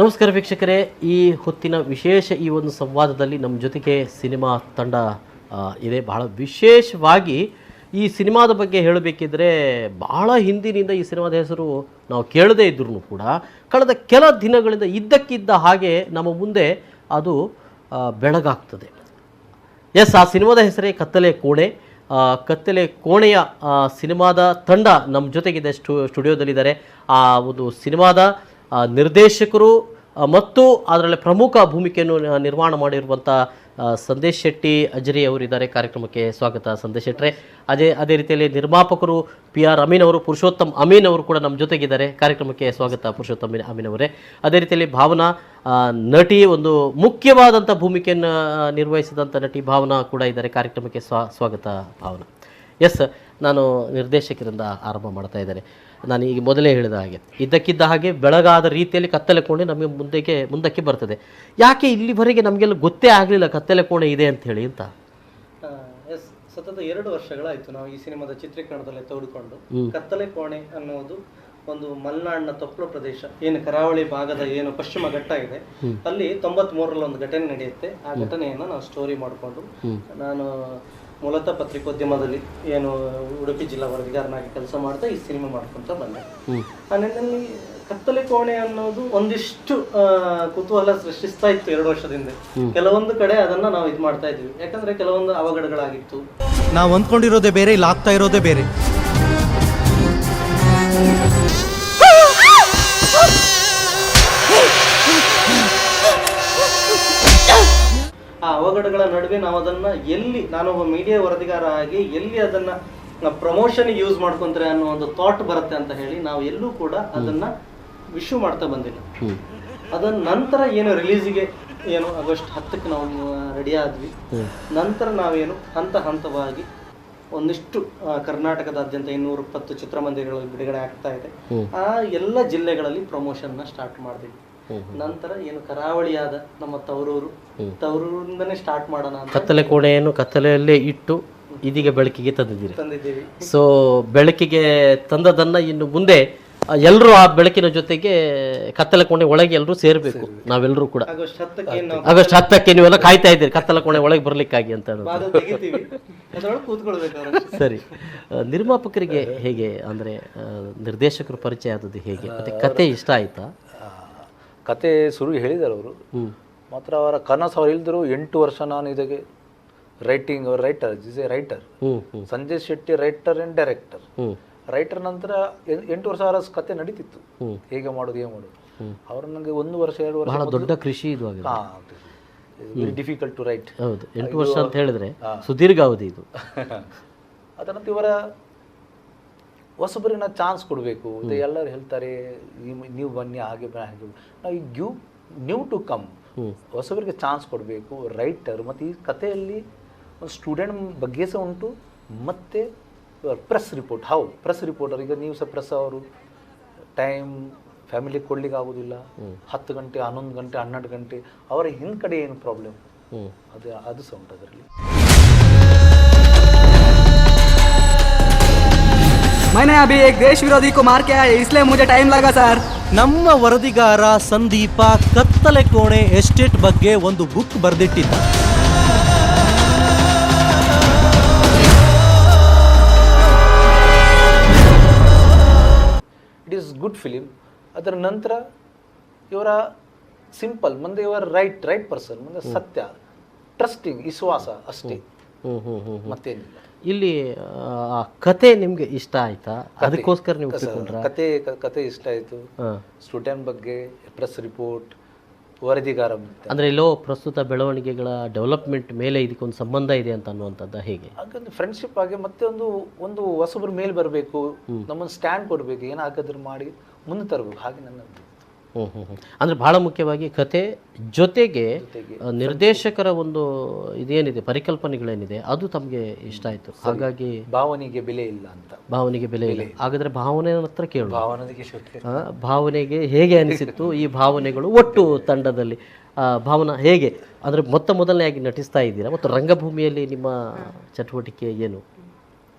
ನಮಸ್ಕಾರ ವೀಕ್ಷಕರೇ, ಈ ಹೊತ್ತಿನ ವಿಶೇಷ ಈ ಒಂದು ಸಂವಾದದಲ್ಲಿ ನಮ್ಮ ಜೊತೆಗೆ ಸಿನಿಮಾ ತಂಡ ಇದೆ. ಬಹಳ ವಿಶೇಷವಾಗಿ ಈ ಸಿನಿಮಾದ ಬಗ್ಗೆ ಹೇಳಬೇಕಿದ್ರೆ ಬಹಳ ಹಿಂದಿನಿಂದ ಈ ಸಿನಿಮಾದ ಹೆಸರು ನಾವು ಕೇಳದೇ ಇದ್ರೂ ಕೂಡ ಕಳೆದ ಕೆಲ ದಿನಗಳಿಂದ ಇದ್ದಕ್ಕಿದ್ದ ಹಾಗೆ ನಮ್ಮ ಮುಂದೆ ಅದು ಬೆಳಗಾಗ್ತದೆ. ಎಸ್, ಆ ಸಿನಿಮಾದ ಹೆಸರೇ ಕತ್ತಲೆ ಕೋಣೆ. ಕತ್ತಲೆ ಕೋಣೆಯ ಸಿನಿಮಾದ ತಂಡ ನಮ್ಮ ಜೊತೆಗಿದೆ, ಸ್ಟುಡಿಯೋದಲ್ಲಿದ್ದಾರೆ. ಆ ಒಂದು ಸಿನಿಮಾದ ನಿರ್ದೇಶಕರು ಮತ್ತು ಅದರಲ್ಲಿ ಪ್ರಮುಖ ಭೂಮಿಕೆಯನ್ನು ನಿರ್ಮಾಣ ಮಾಡಿರುವಂಥ ಸಂದೇಶ್ ಶೆಟ್ಟಿ ಅಜರಿ ಅವರಿದ್ದಾರೆ. ಕಾರ್ಯಕ್ರಮಕ್ಕೆ ಸ್ವಾಗತ ಸಂದೇಶ್ ಶೆಟ್ರೆ. ಅದೇ ರೀತಿಯಲ್ಲಿ ನಿರ್ಮಾಪಕರು PR ಅಮೀನ್ ಅವರು, ಪುರುಷೋತ್ತಮ್ ಅಮೀನ್ ಅವರು ಕೂಡ ನಮ್ಮ ಜೊತೆಗಿದ್ದಾರೆ. ಕಾರ್ಯಕ್ರಮಕ್ಕೆ ಸ್ವಾಗತ ಪುರುಷೋತ್ತಮ್ ಅಮೀನ್ ಅವರೇ. ಅದೇ ರೀತಿಯಲ್ಲಿ ಭಾವನಾ ನಟಿ, ಒಂದು ಮುಖ್ಯವಾದಂಥ ಭೂಮಿಕೆಯನ್ನು ನಿರ್ವಹಿಸಿದಂಥ ನಟಿ ಭಾವನಾ ಕೂಡ ಇದ್ದಾರೆ. ಕಾರ್ಯಕ್ರಮಕ್ಕೆ ಸ್ವಾಗತ ಭಾವನಾ. ಎಸ್, ನಾನು ನಿರ್ದೇಶಕರಿಂದ ಆರಂಭ ಮಾಡ್ತಾ ಇದ್ದೇನೆ. ನಾನು ಈಗ ಮೊದಲೇ ಹೇಳಿದ ಹಾಗೆ ಇದ್ದಕ್ಕಿದ್ದ ಹಾಗೆ ಬೆಳಗಾದ ರೀತಿಯಲ್ಲಿ ಕತ್ತಲೆ ಕೋಣೆ ನಮಗೆ ಮುಂದಕ್ಕೆ ಬರ್ತದೆ. ಯಾಕೆ ಇಲ್ಲಿವರೆಗೆ ನಮಗೆಲ್ಲ ಗೊತ್ತೇ ಆಗಲಿಲ್ಲ ಕತ್ತಲೆ ಕೋಣೆ ಇದೆ ಅಂತ ಹೇಳಿ ಅಂತ? ಎಸ್, ಸತತ 2 ವರ್ಷಗಳಾಯಿತು ನಾವು ಈ ಸಿನಿಮಾದ ಚಿತ್ರೀಕರಣದಲ್ಲಿ ತೋಡಿಕೊಂಡು. ಕತ್ತಲೆ ಕೋಣೆ ಅನ್ನೋದು ಒಂದು ಮಲೆನಾಡಿನ ತಪ್ಪಲು ಪ್ರದೇಶ, ಏನು ಕರಾವಳಿ ಭಾಗದ ಏನು ಪಶ್ಚಿಮ ಘಟ್ಟ ಇದೆ, ಅಲ್ಲಿ 93ರಲ್ಲಿ ಒಂದು ಘಟನೆ ನಡೆಯುತ್ತೆ. ಆ ಘಟನೆಯನ್ನು ನಾವು ಸ್ಟೋರಿ ಮಾಡಿಕೊಂಡು, ನಾನು ಮೂಲತಃ ಪತ್ರಿಕೋದ್ಯಮದಲ್ಲಿ ಏನು ಉಡುಪಿ ಜಿಲ್ಲಾ ವರದಿಗಾರನಾಗಿ ಕೆಲಸ ಮಾಡ್ತಾ ಈ ಸಿನಿಮಾ ಮಾಡ್ಕೊಂತ ಬಂದೆ. ಆ ನಿಟ್ಟಿನಲ್ಲಿ ಕತ್ತಲೆ ಕೋಣೆ ಅನ್ನೋದು ಒಂದಿಷ್ಟು ಕುತೂಹಲ ಸೃಷ್ಟಿಸ್ತಾ ಇತ್ತು 2 ವರ್ಷದಿಂದ. ಕೆಲವೊಂದು ಕಡೆ ಅದನ್ನ ನಾವು ಇದು ಮಾಡ್ತಾ ಇದ್ವಿ, ಯಾಕಂದ್ರೆ ಕೆಲವೊಂದು ಅವಘಡಗಳಾಗಿತ್ತು. ನಾವು ಅಂದ್ಕೊಂಡಿರೋದೇ ಬೇರೆ, ಇಲ್ಲಿ ಆಗ್ತಾ ಇರೋದೇ ಬೇರೆ. ಆ ಅವಘಡಗಳ ನಡುವೆ ನಾವು ಅದನ್ನ ಎಲ್ಲಿ, ನಾನೊಬ್ಬ ಮೀಡಿಯಾ ವರದಿಗಾರ ಆಗಿ ಎಲ್ಲಿ ಅದನ್ನ ಪ್ರಮೋಷನ್ ಯೂಸ್ ಮಾಡ್ಕೊಂತಾರೆ ಅನ್ನೋ ಒಂದು ಥಾಟ್ ಬರುತ್ತೆ ಅಂತ ಹೇಳಿ ನಾವು ಎಲ್ಲೂ ಕೂಡ ಅದನ್ನ ವಿಶ್ವ ಮಾಡ್ತಾ ಬಂದಿಲ್ಲ. ಅದನ್ನ ನಂತರ ಏನು ರಿಲೀಸಿಗೆ ಏನು ಆಗಸ್ಟ್ 10ಕ್ಕೆ ನಾವು ರೆಡಿ ಆದ್ವಿ. ನಂತರ ನಾವೇನು ಹಂತವಾಗಿ ಒಂದಿಷ್ಟು ಕರ್ನಾಟಕದಾದ್ಯಂತ 220 ಚಿತ್ರಮಂದಿರಗಳಲ್ಲಿ ಬಿಡುಗಡೆ ಆಗ್ತಾ ಇದೆ. ಆ ಎಲ್ಲ ಜಿಲ್ಲೆಗಳಲ್ಲಿ ಪ್ರಮೋಷನ್ ನ ಸ್ಟಾರ್ಟ್ ಮಾಡಿದ್ವಿ. ನಂತರ ಏನು ಕರಾವಳಿಯಾದ ನಮ್ಮ ತವರೂರಿಂದನೇ ಸ್ಟಾರ್ಟ್ ಮಾಡೋಣ ಅಂತ ಕತ್ತಲೆ ಕೋಣೆಯನ್ನು ಕತ್ತಲೆಯಲ್ಲೇ ಇಟ್ಟು ಇದೀಗ ಬೆಳಕಿಗೆ ತಂದಿದ್ದೀವಿ. ಸೊ ಬೆಳಕಿಗೆ ತಂದದನ್ನ ಇನ್ನು ಮುಂದೆ ಎಲ್ಲರೂ ಆ ಬೆಳಕಿನ ಜೊತೆಗೆ ಕತ್ತಲೆ ಕೋಣೆ ಒಳಗೆ ಎಲ್ಲರೂ ಸೇರ್ಬೇಕು. ನಾವೆಲ್ಲರೂ ಕೂಡ ಆಗಸ್ಟ್ 10ಕ್ಕೆ ನೀವೆಲ್ಲ ಕಾಯ್ತಾ ಇದ್ದೀರಿ ಕತ್ತಲೆ ಕೋಣೆ ಒಳಗೆ ಬರ್ಲಿಕ್ಕಾಗಿ ಅಂತ ಸರಿ, ನಿರ್ಮಾಪಕರಿಗೆ ಹೇಗೆ, ಅಂದ್ರೆ ನಿರ್ದೇಶಕರು ಪರಿಚಯ ಆದದ್ದು ಹೇಗೆ, ಮತ್ತೆ ಕತೆ ಇಷ್ಟ ಆಯ್ತಾ? ಕತೆ ಶುರು ಹೇಳಿದ್ದಾರೆ ಅವರು, ಮಾತ್ರ ಅವರ ಕನಸು ಅವ್ರು ಹೇಳಿದ್ರು. 8 ವರ್ಷ ನಾನು ಇದಕ್ಕೆ writer Sandesh Shetty writer and director. Writer ನಂತರ 8 ವರ್ಷ ಅವರ ಕತೆ ನಡೀತಿತ್ತು, ಹೇಗೆ ಮಾಡೋದು ಅವರು ನನಗೆ 1 ವರ್ಷ 2 ವರ್ಷ ಬಹಳ ದೊಡ್ಡ ಕೃಷಿ ಇದು ವೆರಿ ಡಿಫಿಕಲ್ಟ್ ಟು ರೈಟ್. ಹೌದು, 8 ವರ್ಷ ಅಂತ ಹೇಳಿದ್ರೆ ಸುದೀರ್ಘ ಅವಧಿ ಇದು. ಅದರಂತ ಇವರ ಹೊಸಬರಿನ ಚಾನ್ಸ್ ಕೊಡಬೇಕು. ಎಲ್ಲರೂ ಹೇಳ್ತಾರೆ ನೀವು ಬನ್ನಿ, ಹಾಗೆ ನಾವು ಗಿವ್ ನ್ಯೂ ಟು ಕಮ್, ಹೊಸಬರಿಗೆ ಚಾನ್ಸ್ ಕೊಡಬೇಕು. ರೈಟರ್ ಮತ್ತು ಈ ಕಥೆಯಲ್ಲಿ ಒಂದು ಸ್ಟೂಡೆಂಟ್ ಬಗ್ಗೆ ಸಹ ಉಂಟು, ಮತ್ತು ಪ್ರೆಸ್ ರಿಪೋರ್ಟರ್. ಈಗ ನೀವು ಸಹ ಪ್ರೆಸ್ ಅವರು ಟೈಮ್ ಫ್ಯಾಮಿಲಿಗೆ ಕೊಡ್ಲಿಕ್ಕೆ ಆಗೋದಿಲ್ಲ. 10 ಗಂಟೆ 11 ಗಂಟೆ 12 ಗಂಟೆ ಅವರ ಹಿಂದ್ಗಡೆ ಏನು ಪ್ರಾಬ್ಲಮ್ ಅದು ಸಹ ಉಂಟು ಅದರಲ್ಲಿ. मैंने अभी एक देश विरोधी को मार के आया, इसलिए मुझे टाइम लगा सर. ನಮ್ಮ ವರದಿಗಾರ ಸಂದೀಪ ಕತ್ತಲೆ ಕೋಣೆ ಎಸ್ಟೇಟ್ ಬಗ್ಗೆ ಒಂದು ಬುಕ್ ಬರೆದಿಟ್ಟಿದ್ದ. It is good film. ಅದರ ನಂತರ ಇವರ ಸಿಂಪಲ್, ಮುಂದೆ ಇವರ ರೈಟ್ ಪರ್ಸನ್, ಮುಂದೆ ಸತ್ಯ, ಟ್ರಸ್ಟಿಂಗ್, ವಿಶ್ವಾಸ ಅಷ್ಟೇ, ಮತ್ತೇನಿಲ್ಲ. ಇಲ್ಲಿ ಕತೆ ನಿಮ್ಗೆ ಇಷ್ಟ ಆಯ್ತಾ? ಅದಕ್ಕೋಸ್ಕರ ನೀವು ಕತೆ ಇಷ್ಟ ಆಯ್ತು. ಸ್ಟೂಡೆಂಟ್ ಬಗ್ಗೆ, ಪ್ರೆಸ್ ರಿಪೋರ್ಟ್, ವರದಿಗಾರ, ಅಂದ್ರೆ ಎಲ್ಲೋ ಪ್ರಸ್ತುತ ಬೆಳವಣಿಗೆಗಳ ಡೆವಲಪ್ಮೆಂಟ್ ಮೇಲೆ ಇದಕ್ಕೊಂದು ಸಂಬಂಧ ಇದೆ ಅಂತ ಅನ್ನುವಂಥದ್ದು ಹೇಗೆ? ಹಾಗಂದ್ರೆ ಫ್ರೆಂಡ್ಶಿಪ್ ಆಗಿ ಮತ್ತೆ ಒಂದು ಹೊಸಬ್ರ ಮೇಲೆ ಬರಬೇಕು, ನಮ್ಮನ್ನು ಸ್ಟ್ಯಾಂಡ್ ಕೊಡಬೇಕು, ಏನಾಗಾದ್ರೂ ಮಾಡಿ ಮುಂದೆ ತರಬೇಕು, ಹಾಗೆ ನನ್ನ. ಅಂದ್ರೆ ಬಹಳ ಮುಖ್ಯವಾಗಿ ಕತೆ ಜೊತೆಗೆ ನಿರ್ದೇಶಕರ ಒಂದು ಇದೇನಿದೆ, ಪರಿಕಲ್ಪನೆಗಳೇನಿದೆ, ಅದು ತಮಗೆ ಇಷ್ಟ ಆಯ್ತು. ಹಾಗಾಗಿ ಭಾವನೆಗೆ ಬೆಲೆ ಇಲ್ಲ ಅಂತ. ಭಾವನೆಗೆ ಬೆಲೆ ಇಲ್ಲ. ಹಾಗಾದ್ರೆ ಭಾವನೆ ಹತ್ರ ಕೇಳು, ಭಾವನೆಗೆ ಹೇಗೆ ಅನಿಸಿತ್ತು ಈ ಭಾವನೆಗಳು ಒಟ್ಟು ತಂಡದಲ್ಲಿ? ಭಾವನಾ ಹೇಗೆ, ಅಂದ್ರೆ ಮೊದಲನೆಯಾಗಿ ನಟಿಸ್ತಾ ಇದ್ದೀರಾ, ಮತ್ತು ರಂಗಭೂಮಿಯಲ್ಲಿ ನಿಮ್ಮ ಚಟುವಟಿಕೆ ಏನು?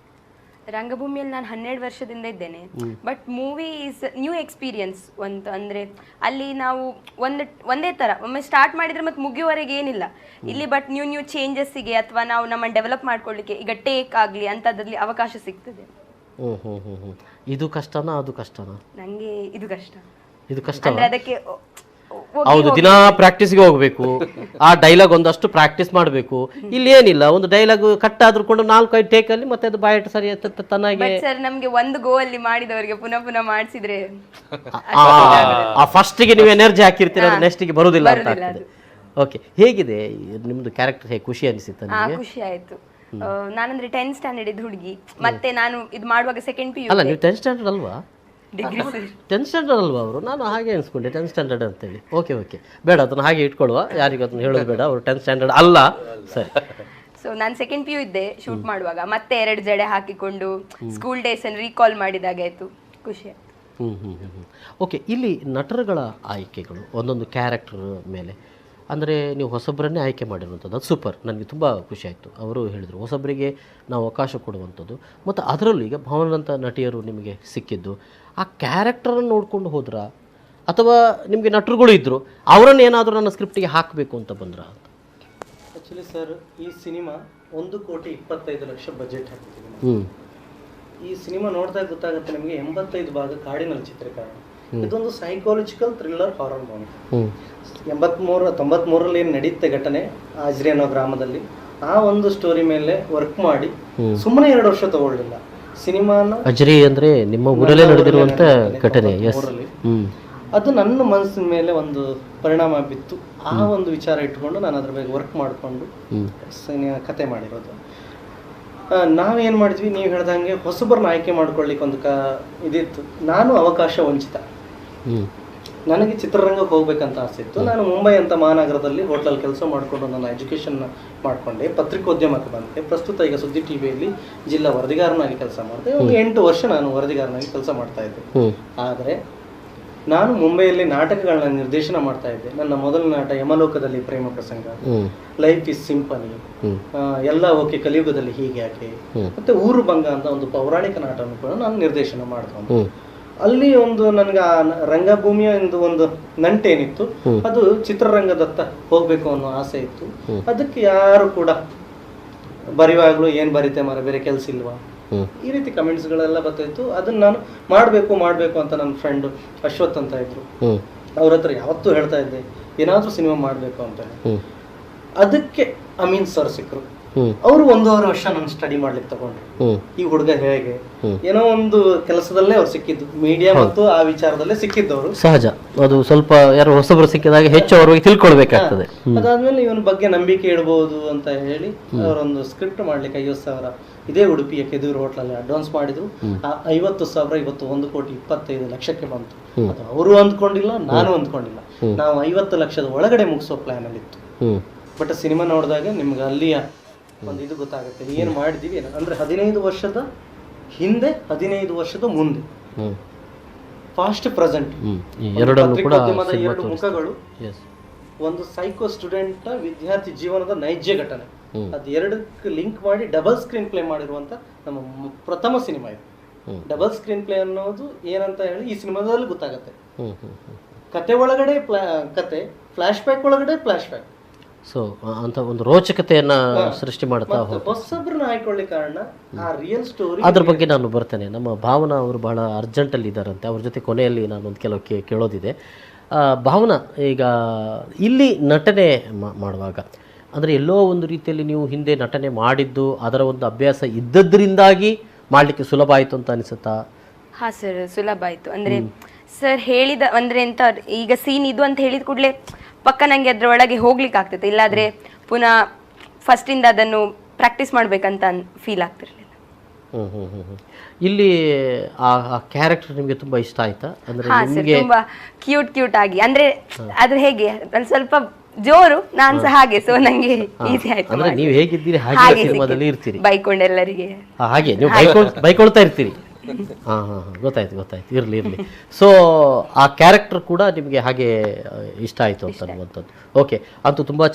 ರಂಗಭೂಮಿಯಲ್ಲಿ ನಾನು 12 ವರ್ಷದಿಂದ ಇದ್ದೇನೆ. But movie is new experience ಒಂದು. ಅಂದರೆ ಅಲ್ಲಿ ನಾವು ಒಂದೇ ಥರ ಒಮ್ಮೆ ಸ್ಟಾರ್ಟ್ ಮಾಡಿದರೆ ಮತ್ತೆ ಮುಗಿಯುವವರೆಗೆ ಏನಿಲ್ಲ ಇಲ್ಲಿ. ಬಟ್ ನ್ಯೂ ಚೇಂಜಸ್ಸಿಗೆ ಅಥವಾ ನಾವು ನಮ್ಮನ್ನು ಡೆವಲಪ್ ಮಾಡ್ಕೊಳ್ಳಿಕ್ಕೆ ಈಗ ಟೇಕ್ ಆಗಲಿ ಅಂಥದ್ರಲ್ಲಿ ಅವಕಾಶ ಸಿಗ್ತದೆ. ಇದು ಕಷ್ಟನಾ ಅದು ಕಷ್ಟನಾ? ನನಗೆ ಇದು ಕಷ್ಟ. ಇದು ಕಷ್ಟ ಅಂದರೆ ಅದಕ್ಕೆ ಹೌದು, ದಿನ ಪ್ರಾಕ್ಟೀಸ್ಗೆ ಹೋಗ್ಬೇಕು, ಆ ಡೈಲಾಗ್ ಒಂದಷ್ಟು ಪ್ರಾಕ್ಟೀಸ್ ಮಾಡಬೇಕು. ಇಲ್ಲಿ ಏನಿಲ್ಲ, ಒಂದು ಡೈಲಾಗ್ ಕಟ್ ಆದ್ರೂ ಕೊಂಡು 4-5 ಟೇಕಲ್ಲಿ ಮತ್ತೆ ಅದು ಬಾಯಟ್ ಸರಿ ತನ್ನಾಗೆ. ಸರ್ ನಮಗೆ ಒಂದು ಗೋ ಅಲ್ಲಿ ಮಾಡಿದವರಿಗೆ ಪುನಃ ಮಾಡಿಸಿದ್ರೆ ಆ ಫಸ್ಟಿಗೆ ನೀವು ಎನರ್ಜಿ ಹಾಕಿರ್ತೀರ, ಅದು ನೆಕ್ಸ್ಟಿಗೆ ಬರುವುದಿಲ್ಲ ಅಂತ ಆಗ್ತದೆ. ಓಕೆ, ಹೇಗಿದೆ ನಿಮ್ದು ಕ್ಯಾರೆಕ್ಟರ್? ಹೇಗೆ ಖುಷಿ ಅನಿಸುತ್ತೆ ನಿಮಗೆ? ಖುಷಿ ಆಯ್ತು. ನಾನಂದ್ರೆ 10th ಸ್ಟ್ಯಾಂಡರ್ಡ್ ಇದ್ದ ಹುಡುಗಿ, ಮತ್ತೆ ನಾನು ಇದು ಮಾಡುವಾಗ ಸೆಕೆಂಡ್ PU. ಅಲ್ಲ, ನೀವು 10th ಸ್ಟ್ಯಾಂಡರ್ಡ್ ಅಲ್ವಾ? ಡಿಗ್ರಿ 10th ಸ್ಟ್ಯಾಂಡರ್ಡ್ ಅಲ್ವಾ ಅವರು? ನಾನು ಹಾಗೆ ಅನ್ಸ್ಕೊಂಡೆ 10th ಸ್ಟ್ಯಾಂಡರ್ಡ್ ಅಂತೇಳಿ. ಓಕೆ ಬೇಡ, ಅದನ್ನು ಹಾಗೆ ಇಟ್ಕೊಳ್ಳುವ, ಯಾರಿಗೂ ಅದನ್ನು ಹೇಳೋದು ಬೇಡ. ಅವರು 10th ಸ್ಟ್ಯಾಂಡರ್ಡ್ ಅಲ್ಲ, ಸರಿ. ಸೊ ನಾನು ಸೆಕೆಂಡ್ PU ಇದ್ದೆ ಶೂಟ್ ಮಾಡುವಾಗ. ಮತ್ತೆ 2 ಜಡೆ ಹಾಕಿಕೊಂಡು ಸ್ಕೂಲ್ ಡೇಸ್ ಅನ್ನು ರೀಕಾಲ್ ಮಾಡಿದಾಗ ಆಯ್ತು, ಖುಷಿ ಆಯ್ತು. ಓಕೆ, ಇಲ್ಲಿ ನಟರುಗಳ ಆಯ್ಕೆಗಳು ಒಂದೊಂದು ಕ್ಯಾರೆಕ್ಟರ್ ಮೇಲೆ, ಅಂದರೆ ನೀವು ಹೊಸಬರನ್ನೇ ಆಯ್ಕೆ ಮಾಡಿರುವಂಥದ್ದು, ಅದು ಸೂಪರ್. ನನಗೆ ತುಂಬ ಖುಷಿ ಆಯಿತು. ಅವರು ಹೇಳಿದರು ಹೊಸಬರಿಗೆ ನಾವು ಅವಕಾಶ ಕೊಡುವಂಥದ್ದು. ಮತ್ತು ಅದರಲ್ಲೂ ಈಗ ಭಾವನಂತ ನಟಿಯರು ನಿಮಗೆ ಸಿಕ್ಕಿದ್ದು, ಆ ಕ್ಯಾರೆಕ್ಟರನ್ನು ನೋಡ್ಕೊಂಡು ಹೋದ್ರಾ ಅಥವಾ ನಿಮಗೆ ನಟರುಗಳು ಇದ್ದರು ಅವರನ್ನು ಏನಾದರೂ ನನ್ನ ಸ್ಕ್ರಿಪ್ಟಿಗೆ ಹಾಕಬೇಕು ಅಂತ ಬಂದ್ರಾ? ಆ್ಯಕ್ಚುಲಿ ಸರ್, ಈ ಸಿನಿಮಾ 1,25,00,000 ಬಜೆಟ್ ಹಾಕಿದ್ದೀವಿ. ಈ ಸಿನಿಮಾ ನೋಡಿದಾಗ ಗೊತ್ತಾಗುತ್ತೆ ನಿಮಗೆ 85 ಭಾಗ ಕಾಡಿನಲ್ಲಿ ಚಿತ್ರೀಕರಣ. ಇದೊಂದು ಸೈಕಾಲಜಿಕಲ್ ಥ್ರಿಲ್ಲರ್ ಹಾರರ್ ಮೂವಿ. 93 ಏನು ನಡೆಯುತ್ತೆ ಘಟನೆ ಆಜ್ರಿ ಅನ್ನೋ ಗ್ರಾಮದಲ್ಲಿ, ಆ ಒಂದು ಸ್ಟೋರಿ ಮೇಲೆ ವರ್ಕ್ ಮಾಡಿ ಸುಮ್ಮನೆ 2 ವರ್ಷ ತಗೊಳ್ಳಿಲ್ಲ. ಸಿನಿಮಾನ ಅಜ್ರಿ ಅಂದ್ರೆ ನಿಮ್ಮ ಊರಲ್ಲೇ ನಡೆದಿರುವಂತ ಘಟನೆ. ಅದು ನನ್ನ ಮನಸ್ಸಿನ ಮೇಲೆ ಒಂದು ಪರಿಣಾಮ ಬಿತ್ತು. ಆ ಒಂದು ವಿಚಾರ ಇಟ್ಕೊಂಡು ನಾನು ಅದ್ರ ಬಗ್ಗೆ ವರ್ಕ್ ಮಾಡಿಕೊಂಡು ಕತೆ ಮಾಡಿರೋದು. ನಾವೇನು ಮಾಡಿದ್ವಿ, ನೀವು ಹೇಳ್ದಂಗೆ ಹೊಸಬರನ್ನ ಆಯ್ಕೆ ಮಾಡ್ಕೊಳ್ಳಿಕ್ಕೆ ಒಂದು ಇದಿತ್ತು. ನಾನು ಅವಕಾಶ ವಂಚಿತ. ನನಗೆ ಚಿತ್ರರಂಗಕ್ಕೆ ಹೋಗ್ಬೇಕಂತ ಆಸೆ ಇತ್ತು. ನಾನು ಮುಂಬೈ ಅಂತ ಮಹಾನಗರದಲ್ಲಿ ಹೋಟ್ಲಲ್ಲಿ ಕೆಲಸ ಮಾಡಿಕೊಂಡು ನನ್ನ ಎಜುಕೇಷನ್ ಮಾಡಿಕೊಂಡೆ. ಪತ್ರಿಕೋದ್ಯಮಕ್ಕೆ ಬಂದೆ. ಪ್ರಸ್ತುತ ಈಗ ಸುದ್ದಿ ಟಿವಿಯಲ್ಲಿ ಜಿಲ್ಲಾ ವರದಿಗಾರನಾಗಿ ಕೆಲಸ ಮಾಡಿದೆ. ಒಂದು 8 ವರ್ಷ ನಾನು ವರದಿಗಾರನಾಗಿ ಕೆಲಸ ಮಾಡ್ತಾ ಇದ್ದೆ. ಆದರೆ ನಾನು ಮುಂಬೈಯಲ್ಲಿ ನಾಟಕಗಳನ್ನ ನಿರ್ದೇಶನ ಮಾಡ್ತಾ ಇದ್ದೆ. ನನ್ನ ಮೊದಲ ನಾಟ ಯಮಲೋಕದಲ್ಲಿ ಪ್ರೇಮ ಪ್ರಸಂಗ, ಲೈಫ್ ಇಸ್ ಸಿಂಪನಿ, ಎಲ್ಲ ಓಕೆ, ಕಲಿಯುಗದಲ್ಲಿ ಹೀಗೆ ಯಾಕೆ, ಮತ್ತೆ ಊರು ಭಂಗ ಅಂತ ಒಂದು ಪೌರಾಣಿಕ ನಾಟಕವನ್ನು ಕೂಡ ನಾನು ನಿರ್ದೇಶನ ಮಾಡ್ಕೊಂಡು ಅಲ್ಲಿ ಒಂದು ನನಗೆ ಆ ರಂಗಭೂಮಿಯ ಒಂದು ನಂಟೇನಿತ್ತು, ಅದು ಚಿತ್ರರಂಗದತ್ತ ಹೋಗ್ಬೇಕು ಅನ್ನೋ ಆಸೆ ಇತ್ತು. ಅದಕ್ಕೆ ಯಾರು ಕೂಡ ಬರೆಯುವಾಗಲೂ ಏನು ಬರೀತೆ ಮಾರ, ಬೇರೆ ಕೆಲಸ ಇಲ್ವಾ, ಈ ರೀತಿ ಕಮೆಂಟ್ಸ್ಗಳೆಲ್ಲ ಬರ್ತಾಯಿತ್ತು. ಅದನ್ನ ನಾನು ಮಾಡಬೇಕು ಅಂತ ನನ್ನ ಫ್ರೆಂಡ್ ಅಶ್ವಥ್ ಅಂತ ಇದ್ರು, ಅವ್ರ ಹತ್ರ ಯಾವತ್ತೂ ಹೇಳ್ತಾ ಇದ್ದೆ ಏನಾದರೂ ಸಿನಿಮಾ ಮಾಡಬೇಕು ಅಂತ. ಅದಕ್ಕೆ ಅಮೀನ್ ಸರ್ ಸಿಕ್ಕರು. ಅವರು 1.5 ವರ್ಷ ನಾನು ಸ್ಟಡಿ ಮಾಡ್ಲಿಕ್ಕೆ ತಗೊಂಡ್ರು. ಈ ಹುಡುಗ ಹೇಗೆ, ಏನೋ ಒಂದು ಕೆಲಸದಲ್ಲೇ ಅವ್ರು ಸಿಕ್ಕಿದ್ದು, ಮೀಡಿಯಾ ಮತ್ತು ಆ ವಿಚಾರದಲ್ಲೇ ಸಿಕ್ಕಿದ್ದವರು. ಸಹಜ, ಅದು ಸ್ವಲ್ಪ ಯಾರು ಹೊಸಬರು ಸಿಕ್ಕಿದಾಗ ಹೆಚ್ಚು ಅವ್ರಿಗೆ ತಿಳ್ಕೊಳ್ಬೇಕಾಗ್ತದೆ. ಅದಾದ್ಮೇಲೆ ಇವನ ಬಗ್ಗೆ ನಂಬಿಕೆ ಇಡಬಹುದು ಅಂತ ಹೇಳಿ ಅವರೊಂದು ಸ್ಕ್ರಿಪ್ಟ್ ಮಾಡ್ಲಿಕ್ಕೆ 50,000 ಇದೇ ಉಡುಪಿಯ ಕೆದೂರು ಹೋಟ್ಲಲ್ಲಿ ಅಡ್ವಾನ್ಸ್ ಮಾಡಿದ್ರು. ಆ 50,000 ಇವತ್ತು 1,25,00,000 ಬಂತು. ಅದು ಅವರು ಅಂದ್ಕೊಂಡಿಲ್ಲ, ನಾನು ಅಂದ್ಕೊಂಡಿಲ್ಲ. ನಾವು 50 ಲಕ್ಷದ ಒಳಗಡೆ ಮುಗಿಸೋ ಪ್ಲಾನ್ ಅಲ್ಲಿ ಇತ್ತು. ಬಟ್ ಸಿನಿಮಾ ನೋಡಿದಾಗ ನಿಮ್ಗೆ ಅಲ್ಲಿಯ ಒಂದು ಇದು ಗೊತ್ತಾಗುತ್ತೆ, ಏನು ಮಾಡಿದೀವಿ ಅಂದ್ರೆ 15 ವರ್ಷದ ಹಿಂದೆ, 15 ವರ್ಷದ ಮುಂದೆ, ಫಾಸ್ಟ್ ಪ್ರೆಸೆಂಟ್, ಪತ್ರಿಕೋದ್ಯಮದ 2 ಮುಖಗಳು, ಒಂದು ಸೈಕೋ ಸ್ಟೂಡೆಂಟ್ ವಿದ್ಯಾರ್ಥಿ ಜೀವನದ ನೈಜ ಘಟನೆ, ಅದು 2ಕ್ಕೆ ಲಿಂಕ್ ಮಾಡಿ ಡಬಲ್ ಸ್ಕ್ರೀನ್ ಪ್ಲೇ ಮಾಡಿರುವಂತ ನಮ್ಮ ಪ್ರಥಮ ಸಿನಿಮಾ ಇದು. ಡಬಲ್ ಸ್ಕ್ರೀನ್ ಪ್ಲೇ ಅನ್ನೋದು ಏನಂತ ಹೇಳಿ ಈ ಸಿನಿಮಾದಲ್ಲಿ ಗೊತ್ತಾಗುತ್ತೆ. ಕತೆ ಒಳಗಡೆ ಕತೆ, ಫ್ಲಾಶ್ ಬ್ಯಾಕ್ ಒಳಗಡೆ ಫ್ಲಾಶ್ ಬ್ಯಾಕ್. ಸೊ ಅಂತ ಒಂದು ರೋಚಕತೆಯನ್ನ ಸೃಷ್ಟಿ ಮಾಡ್ತಾ ಹೊಸಬ್ರನ್ನ ಆಯ್ಕೊಳ್ಳಿ ಕಾರಣ ಆ ರಿಯಲ್ ಸ್ಟೋರಿ. ಅದ್ರ ಬಗ್ಗೆ ನಾನು ಬರ್ತೇನೆ. ನಮ್ಮ ಭಾವನಾ ಅವರು ಬಹಳ ಅರ್ಜೆಂಟಲ್ಲಿ ಇದ್ದಾರಂತೆ, ಅವ್ರ ಜೊತೆ ಕೊನೆಯಲ್ಲಿ ನಾನು ಒಂದು ಕೆಲವು ಕೇಳೋದಿದೆ. ಭಾವನಾ, ಈಗ ಇಲ್ಲಿ ನಟನೆ ಮಾಡುವಾಗ ಅಂದರೆ ಎಲ್ಲೋ ಒಂದು ರೀತಿಯಲ್ಲಿ ನೀವು ಹಿಂದೆ ನಟನೆ ಮಾಡಿದ್ದು, ಅದರ ಒಂದು ಅಭ್ಯಾಸ ಇದ್ದದ್ರಿಂದಾಗಿ ಮಾಡಲಿಕ್ಕೆ ಸುಲಭ ಆಯಿತು ಅಂತ ಅನಿಸುತ್ತಾ? ಹಾಂ ಸರ್, ಸುಲಭ ಆಯಿತು. ಅಂದರೆ ಸರ್ ಹೇಳಿದ ಅಂದರೆ ಎಂತ, ಈಗ ಸೀನ್ ಇದು ಅಂತ ಹೇಳಿದ ಕೂಡಲೇ ಪಕ್ಕ ನನಗೆ ಅದರ ಒಳಗೆ ಹೋಗ್ಲಿಕ್ಕೆ ಆಗ್ತೈತೆ. ಇಲ್ಲಾದರೆ ಪುನಃ ಫಸ್ಟಿಂದ ಅದನ್ನು ಪ್ರಾಕ್ಟೀಸ್ ಮಾಡಬೇಕಂತ ಫೀಲ್ ಆಗ್ತಿರಲಿಲ್ಲ. ಇಲ್ಲಿ ಆ ಕ್ಯಾರೆಕ್ಟರ್ ನಿಮಗೆ ತುಂಬ ಇಷ್ಟ ಆಯ್ತಾ? ಅಂದರೆ ನಿಮಗೆ ತುಂಬ ಕ್ಯೂಟ್ ಆಗಿ, ಅಂದರೆ ಅದು ಹೇಗೆ ಅಲ್ಲಿ ಸ್ವಲ್ಪ ಜೋರು, ನಾನು ಸಹ ಹಾಗೆ, ಸೊ ನಂಗೆ ಈಸಿ ಆಯ್ತು. ಅಂದ್ರೆ ನೀವು ಹೇಗಿದ್ದೀರಿ ಹಾಗೆ ಸಿನಿಮಾದಲ್ಲಿ ಇರ್ತೀರಿ, ಬೈಕೊಂಡೆಲ್ಲರಿಗೆ ಹಾಗೆ ನೀವು ಬೈಕೊಳ್ತಾ ಇರ್ತೀರಿ. ಹಾಂ ಗೊತ್ತಾಯ್ತು, ಇರಲಿ. ಸೊ ಆ ಕ್ಯಾರೆಕ್ಟರ್ ಕೂಡ ನಿಮಗೆ ಹಾಗೆ ಇಷ್ಟ ಆಯಿತು ಅಂತ ಅನ್ನುವಂಥದ್ದು. ಓಕೆ, ಅಂತೂ ತುಂಬ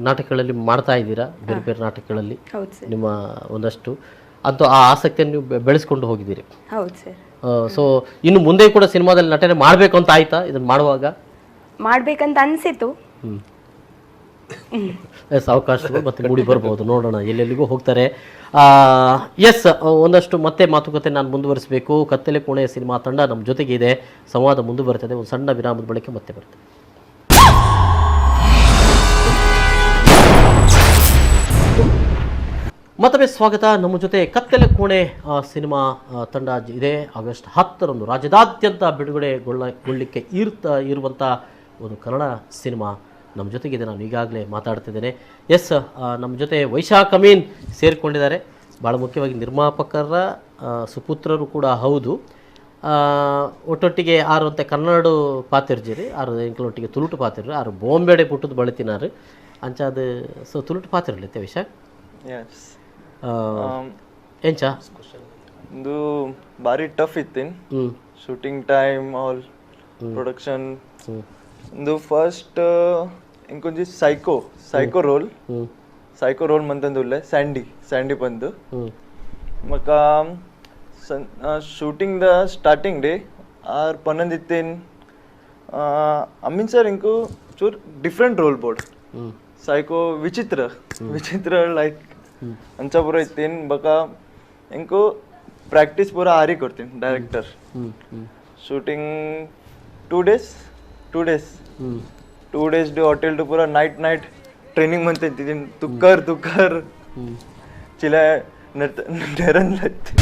ನಾಟಕಗಳಲ್ಲಿ ಮಾಡ್ತಾ ಇದ್ದೀರಾ, ಬೇರೆ ಬೇರೆ ನಾಟಕಗಳಲ್ಲಿ ನಿಮ್ಮ ಒಂದಷ್ಟು. ಅಂತೂ ಆ ಆಸಕ್ತಿಯನ್ನು ನೀವು ಬೆಳೆಸ್ಕೊಂಡು ಹೋಗಿದ್ದೀರಿ. ಹೌದು ಸರ್. ಸೊ ಇನ್ನು ಮುಂದೆ ಕೂಡ ಸಿನಿಮಾದಲ್ಲಿ ನಟನೆ ಮಾಡಬೇಕು ಅಂತ ಆಯ್ತಾ ಇದನ್ನು ಮಾಡುವಾಗ? ಮಾಡ್ಬೇಕಂತ ಅನಿಸಿತು. ಅವಕಾಶಗಳು ಮತ್ತೆ ಮೂಡಿ ಬರ್ಬೋದು, ನೋಡೋಣ ಎಲ್ಲೆಲ್ಲಿಗೂ ಹೋಗ್ತಾರೆ. ಎಸ್, ಒಂದಷ್ಟು ಮತ್ತೆ ಮಾತುಕತೆ ನಾನು ಮುಂದುವರಿಸಬೇಕು. ಕತ್ತಲೆ ಕೋಣೆ ಸಿನಿಮಾ ತಂಡ ನಮ್ಮ ಜೊತೆಗೆ ಇದೆ, ಸಂವಾದ ಮುಂದುವರಿತದೆ. ಒಂದು ಸಣ್ಣ ವಿರಾಮದ ಬಳಿಕ ಮತ್ತೆ ಬರ್ತದೆ. ಮತ್ತೊಮ್ಮೆ ಸ್ವಾಗತ. ನಮ್ಮ ಜೊತೆ ಕತ್ತಲೆ ಕೋಣೆ ಸಿನಿಮಾ ತಂಡ ಇದೆ. ಆಗಸ್ಟ್ 10ರಂದು ರಾಜ್ಯದಾದ್ಯಂತ ಬಿಡುಗಡೆಗೊಳ್ಳಲಿಕ್ಕೆ ಇರುವಂಥ ಒಂದು ಕನ್ನಡ ಸಿನಿಮಾ ನಮ್ಮ ಜೊತೆಗಿದೆ. ನಾನು ಈಗಾಗಲೇ ಮಾತಾಡ್ತಿದ್ದೇನೆ. ಎಸ್, ನಮ್ಮ ಜೊತೆ ವೈಶಾಖ್ ಅಮೀನ್ ಸೇರಿಕೊಂಡಿದ್ದಾರೆ. ಭಾಳ ಮುಖ್ಯವಾಗಿ ನಿರ್ಮಾಪಕರ ಸುಪುತ್ರರು ಕೂಡ ಹೌದು. ಒಟ್ಟೊಟ್ಟಿಗೆ ಆರಂತೆ ಕನ್ನಡ ಪಾತಿರ್ಜಿರಿ, ಆರು ಎಂಕ್ಲೊಟ್ಟಿಗೆ ತುಳುಟು ಪಾತಿರ್ರಿ, ಆರು ಬಾಂಬೆಡೆ ಪುಟ್ಟದ ಬಳತಿನಾರು ಅಂಚಾದ. ಸೊ ತುಳುಟು ಪಾತಿರ್ಲಿತ್ತೆ ವೈಶಾಖ್? ಎಂಚ ಇದು ಭಾರಿ ಟಫ್ ಇತ್ತಿನ್ ಶೂಟಿಂಗ್ ಟೈಮ್ ಆಲ್ ಪ್ರೊಡಕ್ಷನ್. ಇದು ಫಸ್ಟ್ ಇಂಕೊಂಚಿ ಸೈಕೋ ರೋಲ್ ಮಂತಂದುಲ್ಲೆ ಸ್ಯಾಂಡಿ ಬಂದು ಮಕ್ಕ ಶೂಟಿಂಗ್ ದ ಸ್ಟಾರ್ಟಿಂಗ್ ಡೇ ಆರ್ ಪನ್ನೊಂದಿತ್ತಿನ್ ಅಮೀನ್ ಸರ್ ಇಂಕು ಚೂರ್ ಡಿಫ್ರೆಂಟ್ ರೋಲ್ ಬೋರ್ಡ್ ಸೈಕೋ ವಿಚಿತ್ರ ಲೈಕ್ ಅಂಚ ಪೂರ ಇತ್ತೀನಿ ಬಕ ಇಂಕು ಪ್ರಾಕ್ಟೀಸ್ ಪೂರ ಆರಿ ಕೊಡ್ತೀನಿ ಡೈರೆಕ್ಟರ್. ಶೂಟಿಂಗ್ 2 days ಹೋಟೆಲ್ ಟು ಪೂರ ನೈಟ್ ಟ್ರೈನಿಂಗ್ ಮಂತಿದ್ದೀನಿ. ತುಕ್ಕರ್ ಚಿಲ डरन लगती.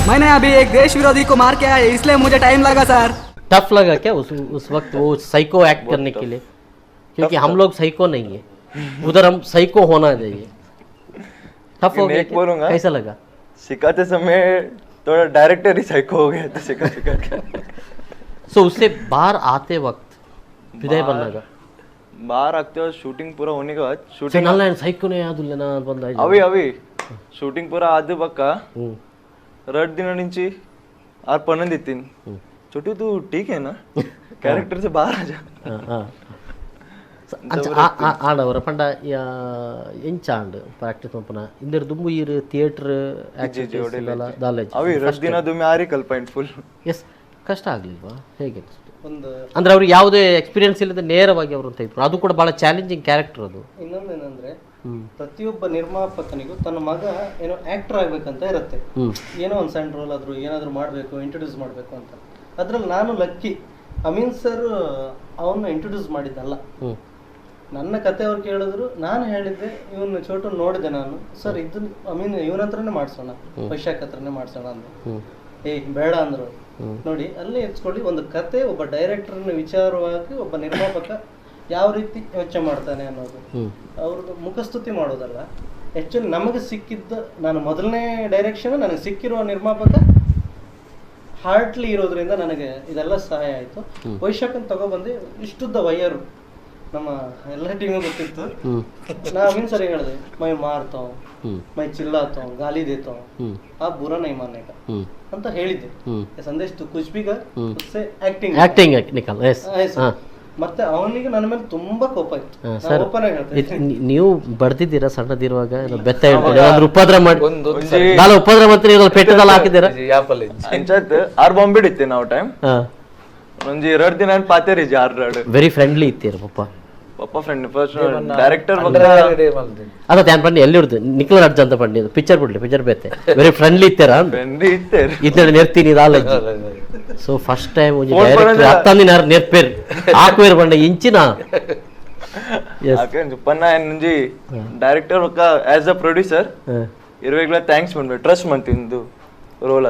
मैंने अभी एक देश विरोधी को मार के आया, इसलिए मुझे टाइम लगा सर. टफ लगा क्या उस वक्त वो साइको एक्ट करने के लिए? क्योंकि हम लोग साइको नहीं है, उधर हम साइको होना चाहिए. टफ हो गया क्या? कैसा लगा? सिखाते समय थोड़ा डायरेक्टर ही साइको हो गया था सिखा के. सो उससे बाहर आते वक्त विदय बनना का बाहर आते वक्त शूटिंग पूरा होने के बाद शूटिंग साइको ने याद लेना बंदा अभी शूटिंग पूरा आधे पक्का रड दिन नीचे आर पनन दित्तीन छोटू तू ठीक है ना कैरेक्टर से बाहर आ जा. ಆಡವರ ಪಂಡ ಎಂಚಾಂಡ್ ಪ್ರಾಕ್ಟೀಸ್ ಮಪ್ಪನ ಇಂದರ ದುಂಬು ಇರು ಥಿಯೇಟರ್ ಆಕ್ಟಿವಿಟೀಸ್ ಎಲ್ಲ ದಾಲೇಜ್ ಅವಿ ರಡ್ ದಿನ ದುಮ್ಮೆ ಆರಿ ಕಲ್ಪೈಂಟ್ ಫುಲ್. ಎಸ್, ಕಷ್ಟ ಆಗಲಿಲ್ವಾ? ಹೇಗೆ ಅಂದ್ರೆ ಅವ್ರಿಗೆ ಯಾವುದೇ ಎಕ್ಸ್ಪೀರಿಯನ್ಸ್ ಇಲ್ಲದೆ ನೇರವಾಗಿ ಅವರು ಅಂತ ಇದ್ರು. ಅದು ಕೂಡ ಬಹಳ ಚಾಲೆಂಜಿಂಗ್ ಕ್ಯಾರೆಕ್ಟರ್ ಅದು. ಇನ್ನೊಂದೇನಂದ್ರೆ ಪ್ರತಿಯೊಬ್ಬ ನಿರ್ಮಾಪಕನಿಗೂ ತನ್ನ ಮಗ ಏನೋ ಆಕ್ಟರ್ ಆಗ್ಬೇಕಂತ ಇರುತ್ತೆ. ಏನೋ ಒಂದು ಸಣ್ಣ ರೋಲ್ ಆದ್ರೂ ಏನಾದ್ರು ಮಾಡ್ಬೇಕು, ಇಂಟ್ರೊಡ್ಯೂಸ್ ಮಾಡ್ಬೇಕು ಅಂತ. ಅದ್ರಲ್ಲಿ ನಾನು ಲಕ್ಕಿ ಅಮೀನ್ ಸರ್ ಅವನ್ನ ಇಂಟ್ರೊಡ್ಯೂಸ್ ಮಾಡಿದ್ದಲ್ಲ. ನನ್ನ ಕತೆ ಅವ್ರು ಕೇಳಿದ್ರು, ನಾನು ಹೇಳಿದ್ದೆ ಇವನು ಚೋಟು ನೋಡಿದೆ ನಾನು, ಸರ್ ಇದನ್ನ ಅಮೀನ್ ಇವನ ಹತ್ರನೇ ಮಾಡ್ಸೋಣ, ವೈಶಾಖ್ ಹತ್ರನೇ ಮಾಡ್ಸೋಣ ಅಂದ್ರು. ಬೇಡ ಅಂದ್ರು. ನೋಡಿ ಅಲ್ಲೇ ಎತ್ಕೊಳ್ಳಿ, ಒಂದು ಕತೆ ಒಬ್ಬ ಡೈರೆಕ್ಟರ್ನ ವಿಚಾರವಾಗಿ ಒಬ್ಬ ನಿರ್ಮಾಪಕ ಯಾವ ರೀತಿ ಯೋಚನೆ ಮಾಡ್ತಾನೆ ಅನ್ನೋದು ಅವ್ರದ್ದು ಮುಖಸ್ತುತಿ ಮಾಡೋದಲ್ಲ. ಆಕ್ಚುಲಿ ನಮಗೆ ಸಿಕ್ಕಿದ್ದ, ನಾನು ಮೊದಲನೇ ಡೈರೆಕ್ಷನ್ ನನಗೆ ಸಿಕ್ಕಿರುವ ನಿರ್ಮಾಪಕ ಹಾರ್ಟ್ಲಿ ಇರೋದ್ರಿಂದ ನನಗೆ ಇದೆಲ್ಲ ಸಹಾಯ ಆಯ್ತು. ವೈಶಾಖನ್ ತಗೊಬಂದು ಇಷ್ಟುದ್ದ ವೈಯರು ನಮ್ಮ ಎಲ್ಲ ಟೀಮು ಗೊತ್ತಿತ್ತು. ನಾ ಅಮೀನ್ ಸರಿ ಹೇಳಿದೆ, ಮೈ ಮಾರ್ತಾವ್, ಮೈ ಚಿಲ್ಲಾತಾವ್, ಗಾಲಿ ದೇತಾವ್, ಆ ಬುರಾ ನೈ ಮಾನೆ ಕಾ ಅಂತ ಹೇಳಿದ್ದೆ. ಸಂದೇಶ್ ತು ಕುಚ್ ಭಿ ಕರ್, ಉಸ್ಸೆ ಆಕ್ಟಿಂಗ್ ನಿಕಲ್. ಎಸ್. ಮತ್ತೆ ಅವನಿಗೆ ನನ್ನ ಮೇಲೆ ತುಂಬಾ ಕೋಪ ಇತ್ತು. ಸರ್, ನೀವು ಬಡ್ದಿದ್ದೀರಾ ಸಣ್ಣದಿರುವಾಗ? ಬೆತ್ತ ಹೇಳ್ತೀರಾ, ಉಪದ್ರ ಮಾಡಿ ಉಪದ್ರ ಮಂತ್ರಿ ಪೆಟ್ಟದಲ್ಲ ಹಾಕಿದ್ದೀರಾ? ಅಂಚತ್ ಆರ್ ಬಾಂಬ್ ಇತ್ತೆ ನಾವು ಟೈಮ್ ಒಂಜಿ 2 ದಿನ ಪಾತೇರಿ ಜಾರ್ ವೆರಿ ಫ್ರೆಂಡ್ಲಿ ಇತ್ತೀರ ಪಪ್ಪ ಫ್ರೆಂಡ್ ಫಸ್ಟ್ ಡೈರೆಕ್ಟರ್ ಅದ ಧ್ಯಾನ್ ಪಂಡಿ ಎಲ್ಲಿ ಹಿಡ್ದು ನಿಖಿಲ್ ಅರ್ಜ್ ಅಂತ ಪಂಡಿ ಪಿಕ್ಚರ್ ಬಿಡ್ಲಿ, ಪಿಕ್ಚರ್ ಬೇತೆ ವೆರಿ ಫ್ರೆಂಡ್ಲಿ ಇತ್ತೀರ ಇತ್ತೆ ನೆರ್ತೀನಿ ಇದಾಲ. ಸೊ ಫಸ್ಟ್ ಟೈಮ್ ಹತ್ತಂದಿನ ನೆರ್ಪೇರ್ ಹಾಕುವೇರ್ ಬಂಡ ಇಂಚಿನ ಪನ್ನ ನಂಜಿ ಡೈರೆಕ್ಟರ್ ಒಕ್ಕ ಆಸ್ ಅ ಪ್ರೊಡ್ಯೂಸರ್ ಇರುವಾಗಲೇ ಥ್ಯಾಂಕ್ಸ್ ಮಾಡ್ಬೇಕು, ಟ್ರಸ್ಟ್ ಮಾಡ್ತಿಂದು ರೋಲ್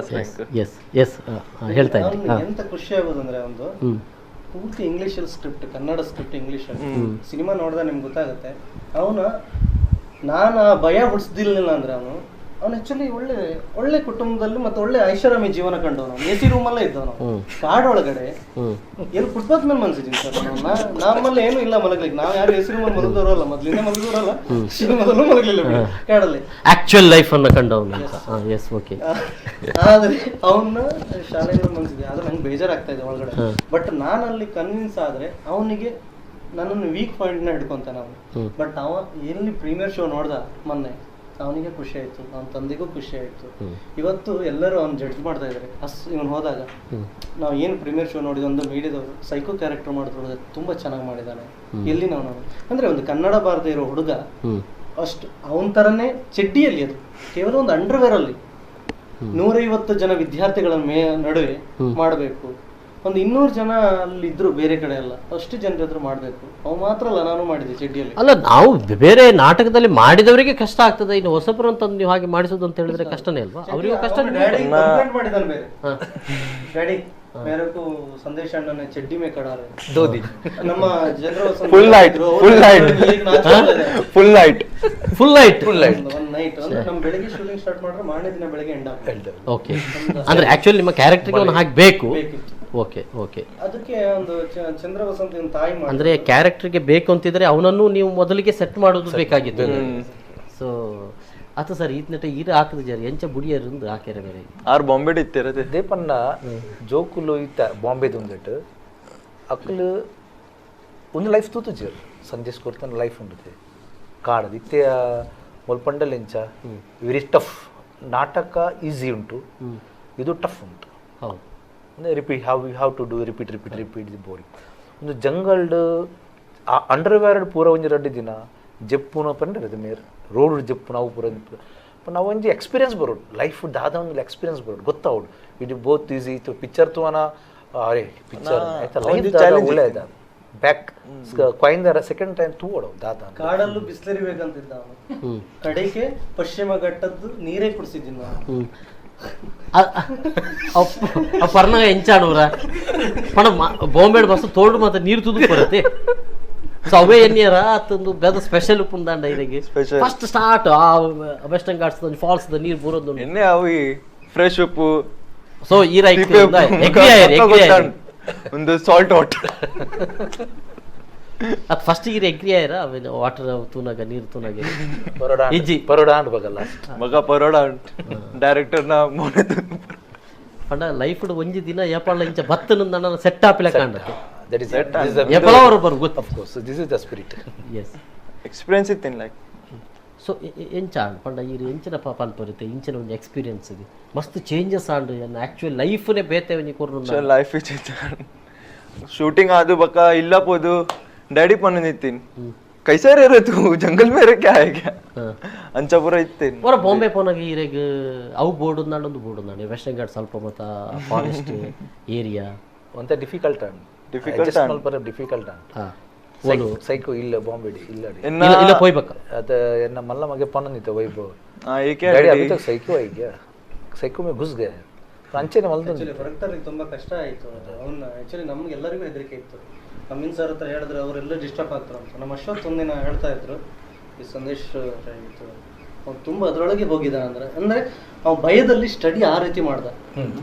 ಹೇಳ್ತಾ ಇದ್ದೀನಿ. ಎಂತ ಖುಷಿ ಆಗೋದಂದ್ರೆ ಒಂದು ಪೂರ್ತಿ English script, Kannada script English cinema ನೋಡಿದ್ರೆ ನಿಮ್ಗೆ ಗೊತ್ತಾಗುತ್ತೆ. ಅವನು ನಾನು ಭಯ ಹುಡ್ಸ್ದಿಲ್ಲ ಅಂದ್ರೆ ಅವನು ಆಕ್ಚುಲಿ ಒಳ್ಳೆ ಕುಟುಂಬದಲ್ಲಿ ಮತ್ತೆ ಒಳ್ಳೆ ಐಷಾರಾಮಿ ಜೀವನ ಕಂಡವನು. ಎಸಿ ರೂಮಲ್ಲೇ ಇದ್ದವನು, ಕಾಡ್ ಒಳಗಡೆ. ಏನು ಫುಟ್ಪಾತ್ ಮೇಲೆ ಮನ್ಸಿದ್ದೀನಿ ಸರ್. ನಮ್ಮಲ್ಲಿ ಏನು ಇಲ್ಲ ಮಲಗ್ಲಿಕ್ಕೆ, ನಾವು ಯಾರು ಎಸಿ ರೂಮಲ್ಲಿ ಮಲಗಿದವರಲ್ಲ, ಮೊದ್ಲಿಂದ ಮಲಗಿದವರಲ್ಲ, ಸಿನಿಮಾದಲ್ಲೂ ಮಲಗಲಿಲ್ಲ ಕಾಡಲ್ಲಿ. ಆಕ್ಚುಯಲ್ ಲೈಫ್ ಅನ್ನ ಕಂಡವನು. ಆದ್ರೆ ಅವನ್ನ ಶಾಲೆಗಳು ಮನ್ಸಿದೆ, ಆದ್ರೆ ನಂಗೆ ಬೇಜಾರಾಗ್ತಾ ಇದೆ ಒಳಗಡೆ. ಬಟ್ ನಾನಲ್ಲಿ ಕನ್ವಿನ್ಸ್ ಆದ್ರೆ ಅವನಿಗೆ ನನ್ನನ್ನು ವೀಕ್ ಪಾಯಿಂಟ್ನ ಹಿಡ್ಕೊಂತಾನೆ ಅವನು. ಬಟ್ ಅವ ಎಲ್ಲಿ ಪ್ರೀಮಿಯರ್ ಶೋ ನೋಡ್ದ ಮೊನ್ನೆ, ಅವನಿಗೆ ಖುಷಿ ಆಯ್ತು, ಅವನ ತಂದೆಗೂ ಖುಷಿ ಆಯ್ತು. ಇವತ್ತು ಎಲ್ಲರೂ ಅವ್ನು ಜಡ್ಜ್ ಮಾಡ್ತಾ ಇದ್ದಾರೆ. ಇವನು ಹೋದಾಗ ನಾವು ಏನು ಪ್ರೀಮಿಯರ್ ಶೋ ನೋಡಿದ ಒಂದು ಮೀಡಿಯಾದವರು ಸೈಕೋ ಕ್ಯಾರೆಕ್ಟರ್ ಮಾಡಿದ್ರು ತುಂಬಾ ಚೆನ್ನಾಗಿ ಮಾಡಿದ್ದಾನೆ. ಎಲ್ಲಿ ನಾವು ಅಂದ್ರೆ ಒಂದು ಕನ್ನಡ ಬಾರದೇ ಇರೋ ಹುಡುಗ ಅಷ್ಟು ಅವನ ತರನೇ ಚಡ್ಡಿಯಲ್ಲಿ, ಅದು ಕೇವಲ ಒಂದು ಅಂಡರ್ವೇರ್ ಅಲ್ಲಿ 150 ಜನ ವಿದ್ಯಾರ್ಥಿಗಳ ನಡುವೆ ಮಾಡಬೇಕು. ಒಂದು 200 ಜನ ಅಲ್ಲಿ ಇದ್ರು ಬೇರೆ ಕಡೆ ಎಲ್ಲ, ಅಷ್ಟು ಜನರ ಎದುರು ಮಾಡ್ಬೇಕು. ಅವ್ ಮಾತ್ರ ಅಲ್ಲ, ನಾನು ಮಾಡಿದ್ದೆ ಚಡ್ಡಿಯಲ್ಲಿ. ಅಲ್ಲ, ನಾವು ಬೇರೆ ನಾಟಕದಲ್ಲಿ ಮಾಡಿದವರಿಗೆ ಕಷ್ಟ ಆಗ್ತದೆ, ಇನ್ನು ಹೊಸಬರು ಅಂತ ನೀವು ಹಾಗೆ ಮಾಡಿಸೋದು ಅಂತ ಹೇಳಿದ್ರೆ ಕಷ್ಟನೇ ಅಲ್ವಾ? ಅವರಿಗೂ ಕಷ್ಟ. ಡ್ಯಾಡಿ ಕಂಪ್ಲೇಂಟ್ ಮಾಡಿದಾನೆ ಬೇರೆ, ಡ್ಯಾಡಿ मेरे को संदेश अण्ण ने चड्डी में खड़ा रहे दो दिन ನಮ್ಮ ಜನರು ಫುಲ್ ನೈಟ್ ಫುಲ್ ನೈಟ್ ಒಂದು ನೈಟ್ ಅಂದ್ರೆ ನಮ್ಮ ಬೆಳಿಗ್ಗೆ ಶೂಟಿಂಗ್ ಸ್ಟಾರ್ಟ್ ಮಾಡಿದ್ರೆ ಮಾರನೇ ದಿನ ಬೆಳಿಗ್ಗೆ ಎಂಡ್ ಆಗ್ತದೆ. ಓಕೆ, ಅಂದ್ರೆ ಆಕ್ಚುಲಿ ನಿಮ್ಮ ಕ್ಯಾರೆಕ್ಟರ್ಗೆ ಒಂದು ಹಾಗೆ ಬೇಕು. ಓಕೆ ಓಕೆ, ಅದಕ್ಕೆ ಒಂದು ಚಂದ್ರ ವಸಂತ ತಾಯಿ ಅಂದ್ರೆ ಕ್ಯಾರೆಕ್ಟರ್ಗೆ ಬೇಕು ಅಂತಿದ್ರೆ ಅವನನ್ನು ನೀವು ಮೊದಲಿಗೆ ಸೆಟ್ ಮಾಡೋದು ಬೇಕಾಗಿತ್ತು. ಸೊ आता सर इतने इर हाकद जर ಎಂಚ ಬುಡಿಯರಿಂದ ಹಾಕ್ಯಾರೆ ಬೇರೆ ಆರ್ ಬಾಂಬೆ ಇತ್ತಿರದೆ ದೇಪನ್ನ ಜೋಕುಲು ಇತ್ತ ಬಾಂಬೆದು ಒಂದೆಟ್ ಅಕ್ಕಲು ಒಂದು ಲೈಫ್ ತೂತು ಜರ್ ಸಂದೇಶ್ ಕೊಡ್ತಾನೆ ಲೈಫ್ ಉಂಟು ಕಾಡದು ಇತ್ತೆ ಮೊಲ್ಪಂಡಲ್ ಎಂಚ ವೆರಿ ಟಫ್. ನಾಟಕ ಈಸಿ ಉಂಟು, ಇದು ಟಫ್ ಉಂಟು. ಹೌದು, ಅಂದರೆ repeat have to do repeat the boring. ಒಂದು ಜಂಗಲ್ಡ್ ಅಂಡರ್ವೇರ್ಡ್ ಪೂರ ಒಂಜಿ 2 ದಿನ ಜಪ್ಪುನ ಪಂಡರದು ಮೇರ್ ರೋಡ್ ಜಪ್ಪು ನಾವು ಪೂರ ನಾವು ಒಂಜಿ ಎಕ್ಸ್ಪೀರಿಯನ್ಸ್ ಬರೋಡು ಲೈಫ್ ದಾದ ಒಂದು ಎಕ್ಸ್ಪೀರಿಯನ್ಸ್ ಬರೋಡು ಗೊತ್ತಾವಡು. ಇಟ್ ಬೋತ್ ಈಸಿ ಇತ್ತು ಪಿಕ್ಚರ್ ತುವನ ಅರೆ ಪಿಕ್ಚರ್ ಆಯ್ತಾ ಲೈಫ್ ದಾದ ಒಳ್ಳೆ ಇದ ಬ್ಯಾಕ್ ಕೊಯ್ದ ಸೆಕೆಂಡ್ ಟೈಮ್ ತೂವಡು ದಾದ ಕಾಡಲ್ಲೂ ಬಿಸ್ಲರಿ ಬೇಕಂತಿದ್ದ ಅವನು. ಕಡೆಗೆ ಪಶ್ಚಿಮ ಘಟ್ಟದ್ದು ನೀರೇ ಕುಡಿಸಿದ್ದೀನಿ ನಾನು. ಪರ್ನ ಎಂಚಾಣವ್ರ ಪಣ ಬಾಂಬೆ ಬಸ್ ತೋಡು ಮತ್ತೆ ನೀರು ತುದು ಬರುತ್ತೆ. ಸೊ ಅವೇ ಎನ್ನಿಯರ ಆತಂದು ಗದ ಸ್ಪೆಷಲ್ ಉಪ್ಪುಂದಾಂಡ ಇದಕ್ಕೆ ಫಸ್ಟ್ ಸ್ಟಾರ್ಟ್ ಆ ವೆಸ್ಟರ್ನ್ ಘಾಟ್ಸ್ ಫಾಲ್ಸ್ ದ ನೀರು ಬರೋದು ಎಣ್ಣೆ ಅವಿ ಫ್ರೆಶ್ ಉಪ್ಪು. ಸೊ ಈ ಒಂದು ಸಾಲ್ಟ್ ವಾಟರ್ ಅದು ಫಸ್ಟ್ ಈಗ ಎಗ್ರಿ ಆಯ್ರ ವಾಟರ್ ತೂನಾಗ ನೀರು ತೂನಾಗ ಇಜ್ಜಿ ಪರೋಡ ಅಂತ ಬಗಲ್ಲ ಮಗ ಪರೋಡ ಡೈರೆಕ್ಟರ್ ನ ಮೋನೆ ಪಂಡ ಲೈಫ್ ಒಂಜಿ ದಿನ ಏಪಾಳ ಇಂಚ ಭತ್ತನ ಸೆಟ್ ಆಪಿಲ ಕಾಣತ್ತೆ. that is ಎಪ್ಪಳವರು ಬರು ಗೊತ್ತು. of course this is the spirit. yes experience ಇತ್ತು ಲೈಕ್. ಸೊ ಎಂಚ ಪಂಡ ಈ ಎಂಚಿನ ಪಾಪ ಅನ್ಪರುತ್ತೆ ಇಂಚಿನ ಒಂದು ಎಕ್ಸ್ಪೀರಿಯನ್ಸ್ ಇದೆ ಮಸ್ತ್ ಚೇಂಜಸ್ ಆಂಡ್ ಆಕ್ಚುಲಿ ಲೈಫ್ನೇ ಬೇತೇವೆ ಕೊರ್ರು ಲೈಫ್ ಶೂಟಿಂಗ್ ಆದು ಬಕ ಇಲ್ಲ ಪೋದು ಡ್ಯಾಡಿ ಪನ್ನ ನಿತ್ತೀನಿ कैसा रह रहे तू जंगल में रह क्या है क्या अंचापुर इत्ते और बॉम्बे पोनाಗ ಈರೆಗ ಅವು ಬೋರ್ಡ್ ಒಂದು ಬೋರ್ಡ್ ನಾನು ವೆಸ್ಟರ್ನ್ ಘಾಟ್ ಸ್ವಲ್ಪ ಮತ ಫಾರೆಸ್ಟ್ ಏರಿಯಾ ಒಂತ ಡಿಫಿಕಲ್ಟ್ ಹಾ ಸೈಕೋ ಇಲ್ಲ ಬಾಂಬೆ ಇಲ್ಲ ಇಲ್ಲ ಹೋಯ್ಬೇಕ ಅದ ಎನ್ನ ಮಲ್ಲ ಮಗೆ ಪನ್ನನಿತ ವೈಭವ್ ಏಕೆ ಗಾಡಿ ಅभी तक ಸೈಕೋ है क्या ಸೈಕೋ में घुस गए ಅಂಚೆನೆ ಮಲ್ದು ಹೊರಗ್ತರಿಗೆ ತುಂಬಾ ಕಷ್ಟ ಆಯ್ತು. ಅವನ್ನ ಆಕ್ಚುಲಿ ನಮ್ಗೆ ಎಲ್ಲರಿಗೂ ಹೆದರಿಕೆ ಇತ್ತು. ನಮ್ಮಿನ್ ಸರ್ ಹತ್ರ ಹೇಳಿದ್ರೆ ಅವರೆಲ್ಲ ಡಿಸ್ಟರ್ಬ್ ಆಗ್ತಾರೆ ಅಂತ. ನಮ್ಮ ಅಶ್ವಥ್ ಒಂದಿನ ಹೇಳ್ತಾ ಇದ್ರು ಈ ಸಂದೇಶ್ ಇತ್ತು ಅವ್ನು ತುಂಬ ಅದರೊಳಗೆ ಹೋಗಿದ್ದಾನೆ ಅಂದ್ರೆ ಅವ್ನು ಭಯದಲ್ಲಿ ಸ್ಟಡಿ ಆ ರೀತಿ ಮಾಡ್ದ.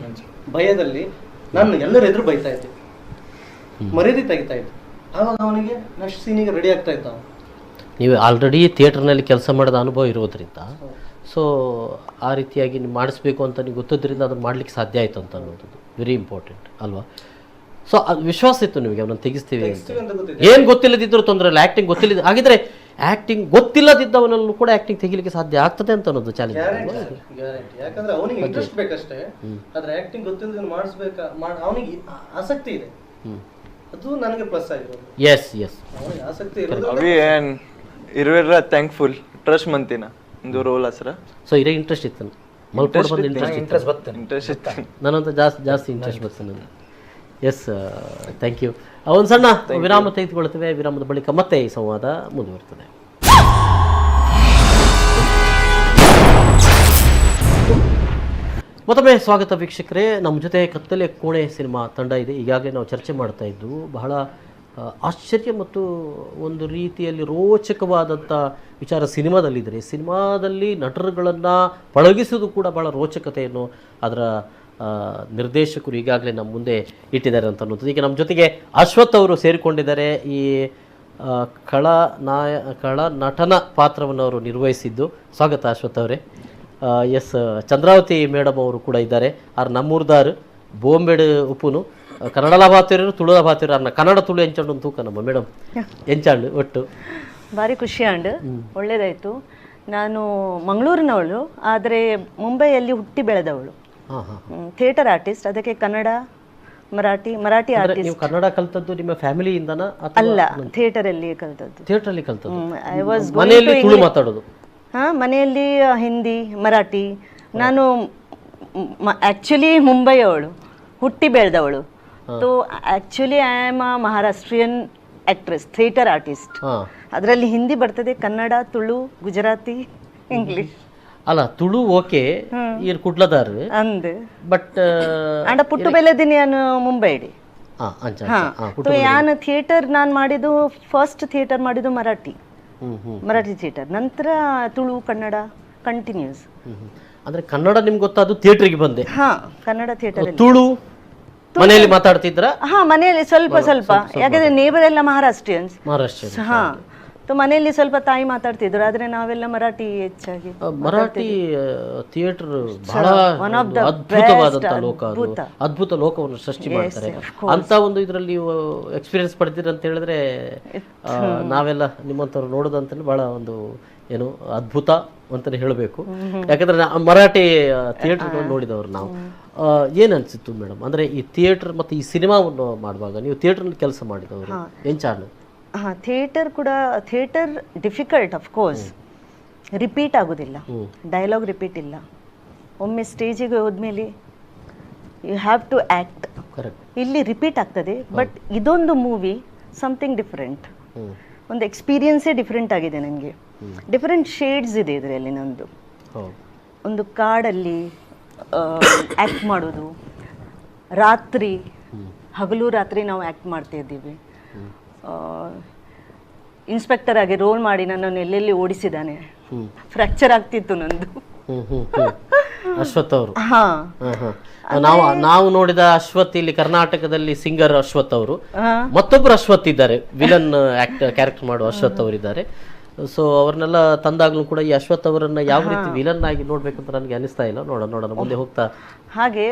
ಭಯದಲ್ಲಿ ನಾನು ಎಲ್ಲರ ಎದುರು ಬೈತಾ ಇದ್ದೆ, ಮರ್ಯಾದೆ ತೆಗಿತಾ ಇದ್ದೆ. ಆವಾಗ ಅವನಿಗೆ ನೆಕ್ಸ್ಟ್ ಸೀನಿಗೆ ರೆಡಿ ಆಗ್ತಾ ಇದ್ದ. ನೀವು ಆಲ್ರೆಡಿ ಥಿಯೇಟರ್ನಲ್ಲಿ ಕೆಲಸ ಮಾಡಿದ ಅನುಭವ ಇರೋದ್ರಿಂದ ಸೊ ಆ ರೀತಿಯಾಗಿ ನೀವು ಮಾಡಿಸ್ಬೇಕು ಅಂತ ನೀವು ಗೊತ್ತಿದ್ದರಿಂದ ಅದನ್ನು ಮಾಡ್ಲಿಕ್ಕೆ ಸಾಧ್ಯ ಆಯಿತು ಅಂತ ಅನ್ನೋದು ವೆರಿ ಇಂಪಾರ್ಟೆಂಟ್ ಅಲ್ವಾ? ಸೊ ಅದು ವಿಶ್ವಾಸ ಇತ್ತು ನಿಮಗೆ ಅವನನ್ನು ತೆಗಿಸ್ತೀವಿ ಅಂತ. ಏನು ಗೊತ್ತಿಲ್ಲದಿದ್ದರೂ ತೊಂದರೆ ಇಲ್ಲ, ಆ್ಯಕ್ಟಿಂಗ್ ಗೊತ್ತಿಲ್ಲದ ಹಾಗಿದ್ರೆ ಆ್ಯಕ್ಟಿಂಗ್ ಗೊತ್ತಿಲ್ಲದಿದ್ದವನಲ್ಲೂ ಕೂಡ ಆ್ಯಕ್ಟಿಂಗ್ ತೆಗಿಲಿಕ್ಕೆ ಸಾಧ್ಯ ಆಗ್ತದೆ ಅಂತ ಅನ್ನೋದು ಚಾಲೆಂಜ್. ಗ್ಯಾರಂಟಿ, ಯಾಕಂದ್ರೆ ಅವನಿಗೆ ಇಂಟ್ರೆಸ್ಟ್ ಬೇಕಷ್ಟೇ, ಆದ್ರೆ ಆ್ಯಕ್ಟಿಂಗ್ ಗೊತ್ತಿಲ್ಲದ ಮಾಡಿಸ್ಬೇಕಾ ಅವನಿಗೆ ಆಸಕ್ತಿ ಇದೆ, ಅದು ನನಗೆ ಪ್ಲಸ್ ಆಗಿರೋದು. ಎಸ್ ಎಸ್ ಅವನಿಗೆ ಆಸಕ್ತಿ ಇರೋದು ಅವಿ ಏನ್ ಇರುವೆಲ್ಲ ಥ್ಯಾಂಕ್ಫುಲ್ ಟ್ರಸ್ಟ್ ಮಂತಿನ ಒಂದು ರೋಲ್ ಹಸ್ರ. ಸೊ ಇರೋ ಇಂಟ್ರೆಸ್ಟ್ ಇತ್ತು ಮಲ್ಪೋಡ್ ಬಂದು ಇಂಟ್ರೆಸ್ಟ್ ಬರ್ತೇನೆ ಇಂಟ್ರೆಸ್ಟ್ ಇತ್ತು ನನ್ನಂತ ಜಾಸ್ತಿ ಇಂಟ್ರೆಸ್ಟ್ ಬರ್ತದೆ ನನಗೆ. Yes thank you. ಒಂದು ಸಣ್ಣ ವಿರಾಮ ತೆಗೆದುಕೊಳ್ತೇವೆ. ವಿರಾಮದ ಬಳಿಕ ಮತ್ತೆ ಈ ಸಂವಾದ ಮುಂದುವರಿತದೆ. ಮತ್ತೊಮ್ಮೆ ಸ್ವಾಗತ ವೀಕ್ಷಕರೇ. ನಮ್ಮ ಜೊತೆ ಕತ್ತಲೆ ಕೋಣೆ ಸಿನಿಮಾ ತಂಡ ಇದೆ. ಈಗಾಗಲೇ ನಾವು ಚರ್ಚೆ ಮಾಡ್ತಾ ಇದ್ದು ಬಹಳ ಆಶ್ಚರ್ಯ ಮತ್ತು ಒಂದು ರೀತಿಯಲ್ಲಿ ರೋಚಕವಾದಂಥ ವಿಚಾರ ಸಿನಿಮಾದಲ್ಲಿದ್ದರೆ, ಸಿನಿಮಾದಲ್ಲಿ ನಟರುಗಳನ್ನು ಪಳಗಿಸೋದು ಕೂಡ ಭಾಳ ರೋಚಕತೆಯನ್ನು ಅದರ ನಿರ್ದೇಶಕರು ಈಗಾಗಲೇ ನಮ್ಮ ಮುಂದೆ ಇಟ್ಟಿದ್ದಾರೆ ಅಂತ ಅನ್ನೋದು. ಈಗ ನಮ್ಮ ಜೊತೆಗೆ ಅಶ್ವಥ್ ಅವರು ಸೇರಿಕೊಂಡಿದ್ದಾರೆ. ಈ ಕಳ ನಟನ ಪಾತ್ರವನ್ನು ಅವರು ನಿರ್ವಹಿಸಿದ್ದು. ಸ್ವಾಗತ ಅಶ್ವಥ್ ಅವರೇ. ಎಸ್, ಚಂದ್ರಾವತಿ ಮೇಡಮ್ ಅವರು ಕೂಡ ಇದ್ದಾರೆ. ಆರ್ ನಮ್ಮೂರ್ದಾರ್ ಬೋಂಬೆಡ್ ಉಪ್ಪುನು ಕನ್ನಡಲ ಭಾತಿರು ತುಳುದ ಭಾತಿರು ಅನ್ನ ಕನ್ನಡ ತುಳು ಎಂಚಾಂಡು ಒಂದು ತೂಕ ನಮ್ಮ ಮೇಡಮ್ ಎಂಚಾಂಡು ಒಟ್ಟು ಭಾರಿ ಖುಷಿ ಆಂಡ್ ಒಳ್ಳೇದಾಯ್ತು. ನಾನು ಮಂಗಳೂರಿನವಳು, ಆದರೆ ಮುಂಬೈಯಲ್ಲಿ ಹುಟ್ಟಿ ಬೆಳೆದವಳು. ಥಿಯೇಟರ್ ಆರ್ಟಿಸ್ಟ್, ಅದಕ್ಕೆ ಕನ್ನಡ ಮರಾಠಿ ಆರ್ಟಿಸ್ಟ್. ನೀವು ಕನ್ನಡ ಕಲ್ತದ್ದು ನಿಮ್ಮ ಫ್ಯಾಮಿಲಿಯಿಂದನ ಅಲ್ಲ, ಥಿಯೇಟರ್ ಅಲ್ಲಿ ಕಲ್ತದ್ದು. ಥಿಯೇಟರ್ ಅಲ್ಲಿ ಕಲ್ತದ್ದು. ಐ ವಾಸ್ ಮನೆಯಲ್ಲಿ ತುಳು ಮಾತಾಡೋದು? ಮನೆಯಲ್ಲಿ ಹಿಂದಿ ಮರಾಠಿ. ನಾನು ಆಕ್ಚುಲಿ ಮುಂಬೈಯವಳು, ಹುಟ್ಟಿ ಬೆಳೆದವಳು. So actually I am a Maharashtrian actress, theatre artist. ಅದರಲ್ಲಿ ಹಿಂದಿ ಬರ್ತದೆ, ಕನ್ನಡ, ತುಳು, ಗುಜರಾತಿ, ಇಂಗ್ಲಿಷ್. ಅಲ್ಲ, ತುಳು ಓಕೆ ಈರ್ ಕುಡ್ಲದಾರ್ ಅಂದ್ ಬಟ್ ಅಂಡ ಪುಟ್ಟು ಬೆಳೆದಿನಿ ನಾನು ಮುಂಬೈಡಿ. ಯಾನ್ ಥಿಯೇಟರ್ ನಾನು ಮಾಡಿದ್ದು ಫಸ್ಟ್ ಥಿಯೇಟರ್ ಮಾಡಿದ್ದು ಮರಾಠಿ ಥಿಯೇಟರ್, ನಂತರ ತುಳು ಕನ್ನಡ ಕಂಟಿನ್ಯೂಸ್. ಅಂದ್ರೆ ಕನ್ನಡ ನಿಮ್ಗೆ ಗೊತ್ತಾದ್ದು ಥಿಯೇಟರ್ಗೆ ಬಂದೆ? ಹಾ, ಕನ್ನಡ ಥಿಯೇಟರ್. ತುಳು ಮನೆಯಲ್ಲಿ ಮಾತಾಡ್ತಿದ್ರ? ಹಾ, ಮನೆಯಲ್ಲಿ ಸ್ವಲ್ಪ ಸ್ವಲ್ಪ, ಯಾಕಂದ್ರೆ ನೇಬರ್ ಎಲ್ಲ ಮಹಾರಾಷ್ಟ್ರಿಯನ್ಸ್. ಹಾ, ಮನೆಯಲ್ಲಿ ಸ್ವಲ್ಪ ತಾಯಿ ಮಾತಾಡ್ತಿದ್ರು, ಆದ್ರೆ ನಾವೆಲ್ಲ ಮರಾಠಿ ಹೆಚ್ಚಾಗಿ. ಮರಾಠಿ ಥಿಯೇಟರ್ ಬಹಳ ಅದ್ಭುತವಾದಂತ ಲೋಕ, ಅದ್ಭುತ ಲೋಕವನ್ನು ಸೃಷ್ಟಿ ಮಾಡ್ತಾರೆ. ಅಂತ ಒಂದು ಇದ್ರಲ್ಲಿ ನೀವು ಎಕ್ಸ್ಪೀರಿಯನ್ಸ್ ಪಡ್ತೀರ ಅಂತ ಹೇಳಿದ್ರೆ ನಾವೆಲ್ಲ ನಿಮ್ಮಂತವ್ರು ನೋಡೋದಂತ ಬಹಳ ಒಂದು ಏನು ಅದ್ಭುತ ಅಂತಾನೆ ಹೇಳಬೇಕು. ಯಾಕಂದ್ರೆ ಮರಾಠಿ ಥಿಯೇಟರ್ ನೋಡಿದವರು ನಾವು. ಏನ್ ಅನ್ಸಿತ್ತು ಮೇಡಮ್, ಅಂದ್ರೆ ಈ ಥಿಯೇಟರ್ ಮತ್ತೆ ಈ ಸಿನಿಮಾವನ್ನು ಮಾಡುವಾಗ ನೀವು ಥಿಯೇಟರ್ ಕೆಲಸ ಮಾಡಿದವರು ಎಂಚಾನು? Theatre difficult of course, repeat ಆಗೋದಿಲ್ಲ, ಡೈಲಾಗ್ ರಿಪೀಟ್ ಇಲ್ಲ. ಒಮ್ಮೆ ಸ್ಟೇಜಿಗೆ ಹೋದ್ಮೇಲೆ ಯು ಹ್ಯಾವ್ ಟು ಆ್ಯಕ್ಟ್. ಇಲ್ಲಿ ರಿಪೀಟ್ ಆಗ್ತದೆ, ಬಟ್ ಇದೊಂದು ಮೂವಿ ಸಮಥಿಂಗ್ ಡಿಫ್ರೆಂಟ್. ಒಂದು ಎಕ್ಸ್ಪೀರಿಯನ್ಸೇ ಡಿಫ್ರೆಂಟ್ ಆಗಿದೆ ನನಗೆ. ಡಿಫ್ರೆಂಟ್ ಶೇಡ್ಸ್ ಇದೆ ಇದರಲ್ಲಿ. ನಂದು ಒಂದು ಕಾಡಲ್ಲಿ ಆ್ಯಕ್ಟ್ ಮಾಡೋದು, ರಾತ್ರಿ ಹಗಲು ರಾತ್ರಿ ನಾವು ಆ್ಯಕ್ಟ್ ಮಾಡ್ತಾ ಇದ್ದೀವಿ. ಇನ್ಸ್ಪೆಕ್ಟರ್ ಆಗಿ ರೋಲ್ ಮಾಡಿ ನನ್ನನ್ನು ಎಲ್ಲೆಲ್ಲಿ ಓಡಿಸಿದ್ದಾನೆ. ಫ್ರ್ಯಾಕ್ಚರ್ ಆಗ್ತಿತ್ತು ನಂದು. ಅಶ್ವಥ್ ಅವರು, ನಾವು ನೋಡಿದ ಅಶ್ವಥ್ ಇಲ್ಲಿ ಕರ್ನಾಟಕದಲ್ಲಿ ಸಿಂಗರ್ ಅಶ್ವಥ್ ಅವರು, ಮತ್ತೊಬ್ಬರು ಅಶ್ವಥ್ ಇದ್ದಾರೆ, ವಿಲನ್ ಕ್ಯಾರೆಕ್ಟರ್ ಮಾಡುವ ಅಶ್ವಥ್ ಅವರಿದ್ದಾರೆ. ಸೊ ಅವ್ರನ್ನೆಲ್ಲ ತಂದಾಗ್ಲೂ ಕೂಡ ಈ ಅಶ್ವಥ್ ಅವರನ್ನ ಯಾವ ರೀತಿ ವಿಲನ್ ಆಗಿ ನೋಡ್ಬೇಕಂತ ನನಗೆ ಅನಿಸ್ತಾ ಇಲ್ಲ. ನೋಡೋಣ ಮುಂದೆ ಹೋಗ್ತಾ. ಹಾಗೆ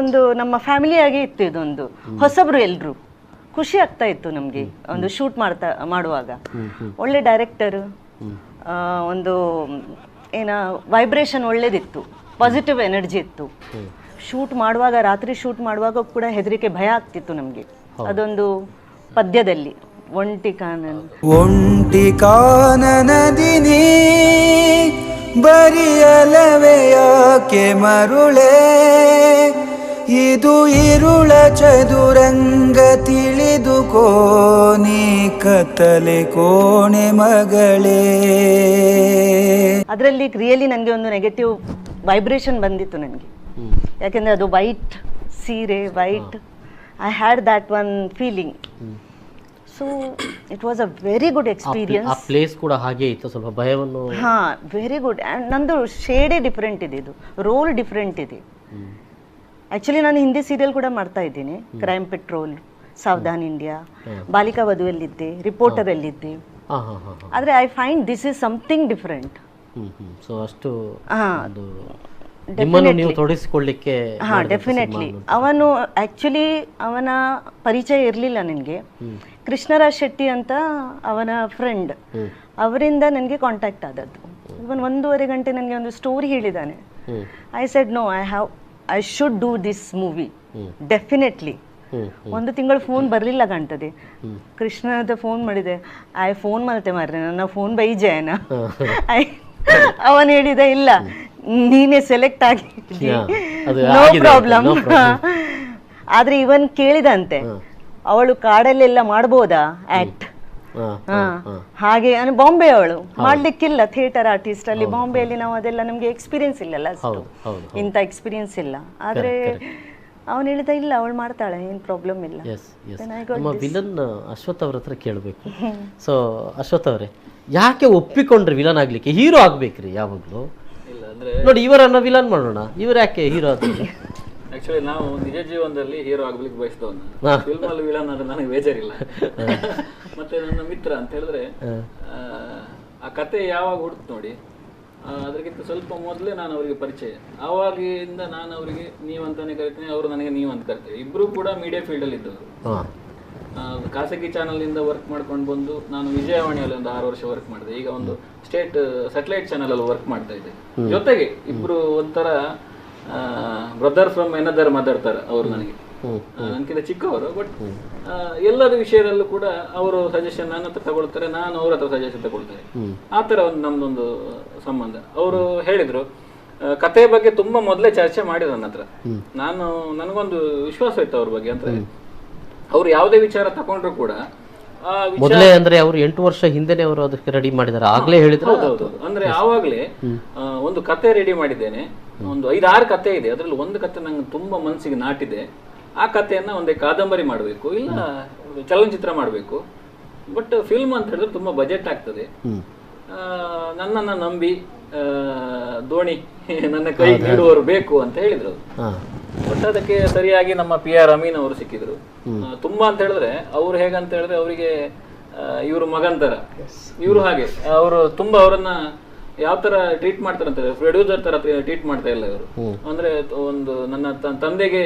ಒಂದು ನಮ್ಮ ಫ್ಯಾಮಿಲಿ ಆಗಿ ಇತ್ತು ಇದೊಂದು. ಹೊಸಬ್ರು ಎಲ್ರು ಖುಷಿ ಆಗ್ತಾ ಇತ್ತು ನಮ್ಗೆ ಒಂದು ಶೂಟ್ ಮಾಡುವಾಗ. ಒಳ್ಳೆ ಡೈರೆಕ್ಟರ್, ಒಂದು ವೈಬ್ರೇಷನ್ ಒಳ್ಳೇದಿತ್ತು, ಪಾಸಿಟಿವ್ ಎನರ್ಜಿ ಇತ್ತು. ಶೂಟ್ ಮಾಡುವಾಗ, ರಾತ್ರಿ ಶೂಟ್ ಮಾಡುವಾಗ ಕೂಡ ಹೆದರಿಕೆ ಭಯ ಆಗ್ತಿತ್ತು ನಮ್ಗೆ. ಅದೊಂದು ಪದ್ಯದಲ್ಲಿ ಒಂಟಿ ಕಾನನದಿನಿ ಬರಿಯಲವೇ ಯಾಕೆ ಮರುಳೆ, ಇದು ಇರುಳ ಚದುರಂಗ ತಿಳಿದುಕೋ ನೀ ಕತ್ತಲೆ ಕೋಣೆ ಮಗಳೇ. ಅದರಲ್ಲಿ ರಿಯಲಿ ನನಗೆ ಒಂದು ನೆಗೆಟಿವ್ ವೈಬ್ರೇಷನ್ ಬಂದಿತ್ತು ನನಗೆ. ಯಾಕೆಂದರೆ ಅದು ವೈಟ್ ಸೀರೆ, white, I had that one feeling. So it was a very good experience. ಆ ಪ್ಲೇಸ್ ಕೂಡ ಹಾಗೆ ಇತ್ತು, ಸ್ವಲ್ಪ ಭಯವನ್ನು. ಹಾ, ವೆರಿ ಗುಡ್. ಆ್ಯಂಡ್ ನಂದು ಶೇಡೇ ಡಿಫ್ರೆಂಟ್ ಇದೆ, ಇದು ರೋಲ್ ಡಿಫ್ರೆಂಟ್ ಇದೆ. ಆ್ಯಕ್ಚುಲಿ ನಾನು ಹಿಂದಿ ಸೀರಿಯಲ್ ಕೂಡ ಮಾಡ್ತಾ ಇದ್ದೀನಿ, ಕ್ರೈಮ್ ಪೆಟ್ರೋಲ್, ಸಾವಧಾನ್ ಇಂಡಿಯಾ, ಬಾಲಿಕಾ ವಧುವಲ್ಲಿದ್ದೆ, ರಿಪೋರ್ಟರಲ್ಲಿದ್ದೆ. ಆದರೆ I find this is something different. So ಅಷ್ಟು ನಿಮ್ಮನ್ನು ನೀವು ತೊಡಗಿಸಿಕೊಳ್ಳಿಕ್ಕೆ. ಡೆಫಿನೆಟ್ಲಿ. ಅವನು ಆ್ಯಕ್ಚುಲಿ ಅವನ ಪರಿಚಯ ಇರಲಿಲ್ಲ ನನಗೆ. ಕೃಷ್ಣರಾಜ್ ಶೆಟ್ಟಿ ಅಂತ ಅವನ ಫ್ರೆಂಡ್, ಅವರಿಂದ ನನಗೆ ಕಾಂಟ್ಯಾಕ್ಟ್ ಆದದ್ದು. ಇವನ್ 1.5 ಗಂಟೆ ನನಗೆ ಒಂದು ಸ್ಟೋರಿ ಹೇಳಿದ್ದಾನೆ. I said no, I should do this movie definitely. 1 ತಿಂಗಳು ಫೋನ್ ಬರಲಿಲ್ಲ ಕಾಣ್ತದೆ. ಕೃಷ್ಣದ ಫೋನ್ ಮಾಡಿದೆ, ಫೋನ್ ಮಾಡ್ತೆ ಮಾರ್ರೆ, ನನ್ನ ಫೋನ್ ಬೈಜೇನ. ಅವನು ಹೇಳಿದ, ಇಲ್ಲ ನೀನೇ ಸೆಲೆಕ್ಟ್ ಆಗಿ, ನೋ ಪ್ರಾಬ್ಲಮ್. ಆದ್ರೆ ಇವನ್ ಕೇಳಿದಂತೆ, ಅವಳು ಕಾಡಲ್ಲೆಲ್ಲ ಮಾಡ್ಬೋದಾ ಆಕ್ಟ್? ಹಾಗೆ ಬಾಂಬೆ ಅವಳು ಮಾಡ್ಲಿಕ್ಕಿಲ್ಲ, ಥಿಯೇಟರ್ ಆರ್ಟಿಸ್ಟ್ ಅಲ್ಲಿ ಬಾಂಬೆಯಲ್ಲಿ ನಾವು ಅದೆಲ್ಲ ನಮ್ಗೆ ಎಕ್ಸ್ಪೀರಿಯನ್ಸ್ ಇಲ್ಲಲ್ಲ, ಅಷ್ಟು ಇಂಥ ಎಕ್ಸ್ಪೀರಿಯನ್ಸ್ ಇಲ್ಲ. ಆದ್ರೆ ಅವನು ಹೇಳಿದ, ಇಲ್ಲ ಅವಳು ಮಾಡ್ತಾಳೆ, ಏನ್ ಪ್ರಾಬ್ಲಮ್ ಇಲ್ಲ. ನಮ್ಮ ವಿಲನ್ ಅಶ್ವಥ್ ಅವ್ರ ಹತ್ರ ಕೇಳಬೇಕು. ಸೊ ಅಶ್ವಥ್ ಅವರೇ, ಯಾಕೆ ಒಪ್ಪಿಕೊಂಡ್ರಿ ವಿಲನ್ ಆಗ್ಲಿಕ್ಕೆ? ಹೀರೋ ಆಗ್ಬೇಕ್ರಿ ಯಾವಾಗ್ಲೂ. ನೋಡಿ, ಇವರನ್ನ ವಿಲನ್ ಮಾಡೋಣ, ಇವ್ರು ಯಾಕೆ ಹೀರೋ ಆದ್ರೆ? ಆಕ್ಚುಲಿ ನಾವು ನಿಜ ಜೀವನದಲ್ಲಿ ಹೀರೋ ಆಗ್ಲಿಕ್ಕೆ ಬಯಸಿದವನು, ಫಿಲ್ಮ್ ಅಲ್ಲಿ ವಿಲನ್ ಅಂದ್ರೆ ನನಗೆ ಬೇಜಾರಿಲ್ಲ. ಮತ್ತೆ ನನ್ನ ಮಿತ್ರ ಅಂತ ಹೇಳಿದ್ರೆ ಆ ಕತೆ ಯಾವಾಗ ಹುಡುಕ್ ನೋಡಿ, ಅದಕ್ಕಿಂತ ಸ್ವಲ್ಪ ಮೊದಲೇ ನಾನು ಅವರಿಗೆ ಪರಿಚಯ. ಆವಾಗಿಂದ ನಾನು ಅವರಿಗೆ ನೀವು ಅಂತಾನೆ ಕರಿತೀನಿ, ಅವರು ನನಗೆ ನೀವು ಅಂತ ಕರಿತೇವೆ. ಇಬ್ಬರು ಕೂಡ ಮೀಡಿಯಾ ಫೀಲ್ಡಲ್ಲಿ ಇದ್ದವರು. ಖಾಸಗಿ ಚಾನಲ್ನಿಂದ ವರ್ಕ್ ಮಾಡ್ಕೊಂಡು ಬಂದು ನಾನು ವಿಜಯವಾಣಿಯಲ್ಲಿ ಒಂದು 6 ವರ್ಷ ವರ್ಕ್ ಮಾಡಿದೆ. ಈಗ ಒಂದು ಸ್ಟೇಟ್ ಸ್ಯಾಟಲೈಟ್ ಚಾನಲ್ ಅಲ್ಲಿ ವರ್ಕ್ ಮಾಡ್ತಾ ಇದ್ದೆ. ಜೊತೆಗೆ ಇಬ್ರು ಒಂಥರ ಬ್ರದರ್ ಫ್ರಮ್ ಎನದರ್ ಮದರ್ ತರ ಅವರು ನನಗೆ. ನನಗಿಂತ ಚಿಕ್ಕವರು, ಬಟ್ ಎಲ್ಲರ ವಿಷಯದಲ್ಲೂ ಕೂಡ ಅವರು ಸಜೆಷನ್ ನನ್ನ ಹತ್ರ ತಗೊಳ್ತಾರೆ, ನಾನು ಅವ್ರ ಹತ್ರ ಸಜೆಷನ್ ತಗೊಳ್ತಾರೆ. ಆ ತರ ಒಂದು ನಮ್ದೊಂದು ಸಂಬಂಧ. ಅವರು ಹೇಳಿದ್ರು ಕತೆ ಬಗ್ಗೆ ತುಂಬಾ ಮೊದಲೇ ಚರ್ಚೆ ಮಾಡಿದ್ರು ನನ್ನ ಹತ್ರ. ನನಗೊಂದು ವಿಶ್ವಾಸ ಇತ್ತು ಅವ್ರ ಬಗ್ಗೆ. ಅಂದ್ರೆ ಅವ್ರು ಯಾವುದೇ ವಿಚಾರ ತಗೊಂಡ್ರು ಕೂಡ ಮೊದಲೇ ಅಂದ್ರೆ ಅವರು 8 ವರ್ಷ ಹಿಂದೆನೆ ಅವರು ಅದಕ್ಕೆ ರೆಡಿ ಮಾಡಿದ್ದಾರೆ, ಆಗ್ಲೇ ಹೇಳಿದ್ರು. ಅಂದ್ರೆ ಆವಾಗ್ಲೇ ಒಂದು ಕತೆ ರೆಡಿ ಮಾಡಿದ್ದೇನೆ. ಒಂದು 5-6 ಕತೆ ಇದೆ. ಅದ್ರಲ್ಲಿ ಒಂದು ಕತೆ ನಂಗೆ ತುಂಬಾ ಮನಸ್ಸಿಗೆ ನಾಟಿದೆ. ಆ ಕಥೆಯನ್ನ ಒಂದೇ ಕಾದಂಬರಿ ಮಾಡಬೇಕು, ಇಲ್ಲ ಚಲನಚಿತ್ರ ಮಾಡಬೇಕು. ಬಟ್ ಫಿಲ್ಮ್ ಅಂತ ಹೇಳಿದ್ರೆ ತುಂಬಾ ಬಜೆಟ್ ಆಗ್ತದೆ. ನನ್ನನ್ನ ನಂಬಿ ದೋಣಿ ನನ್ನ ಕೈ ನೀಡುವವರು ಬೇಕು ಅಂತ ಹೇಳಿದ್ರು. ಬಟ್ ಅದಕ್ಕೆ ಸರಿಯಾಗಿ ನಮ್ಮ PR ಅಮೀನ್ ಅವರು ಸಿಕ್ಕಿದ್ರು. ತುಂಬಾ ಅಂತ ಹೇಳಿದ್ರೆ ಅವ್ರು ಹೇಗಂತ ಹೇಳಿದ್ರೆ ಅವರಿಗೆ ಇವರು ಮಗಂತರ, ಇವರು ಹಾಗೆ ಅವರು ತುಂಬಾ ಅವರನ್ನ ಯಾವ ತರ ಟ್ರೀಟ್ ಮಾಡ್ತಾರೆ ಅಂತ ಪ್ರೊಡ್ಯೂಸರ್ ತರ ಟ್ರೀಟ್ ಮಾಡ್ತಾ ಇಲ್ಲ ಇವರು. ಅಂದ್ರೆ ಒಂದು ನನ್ನ ತಂದೆಗೆ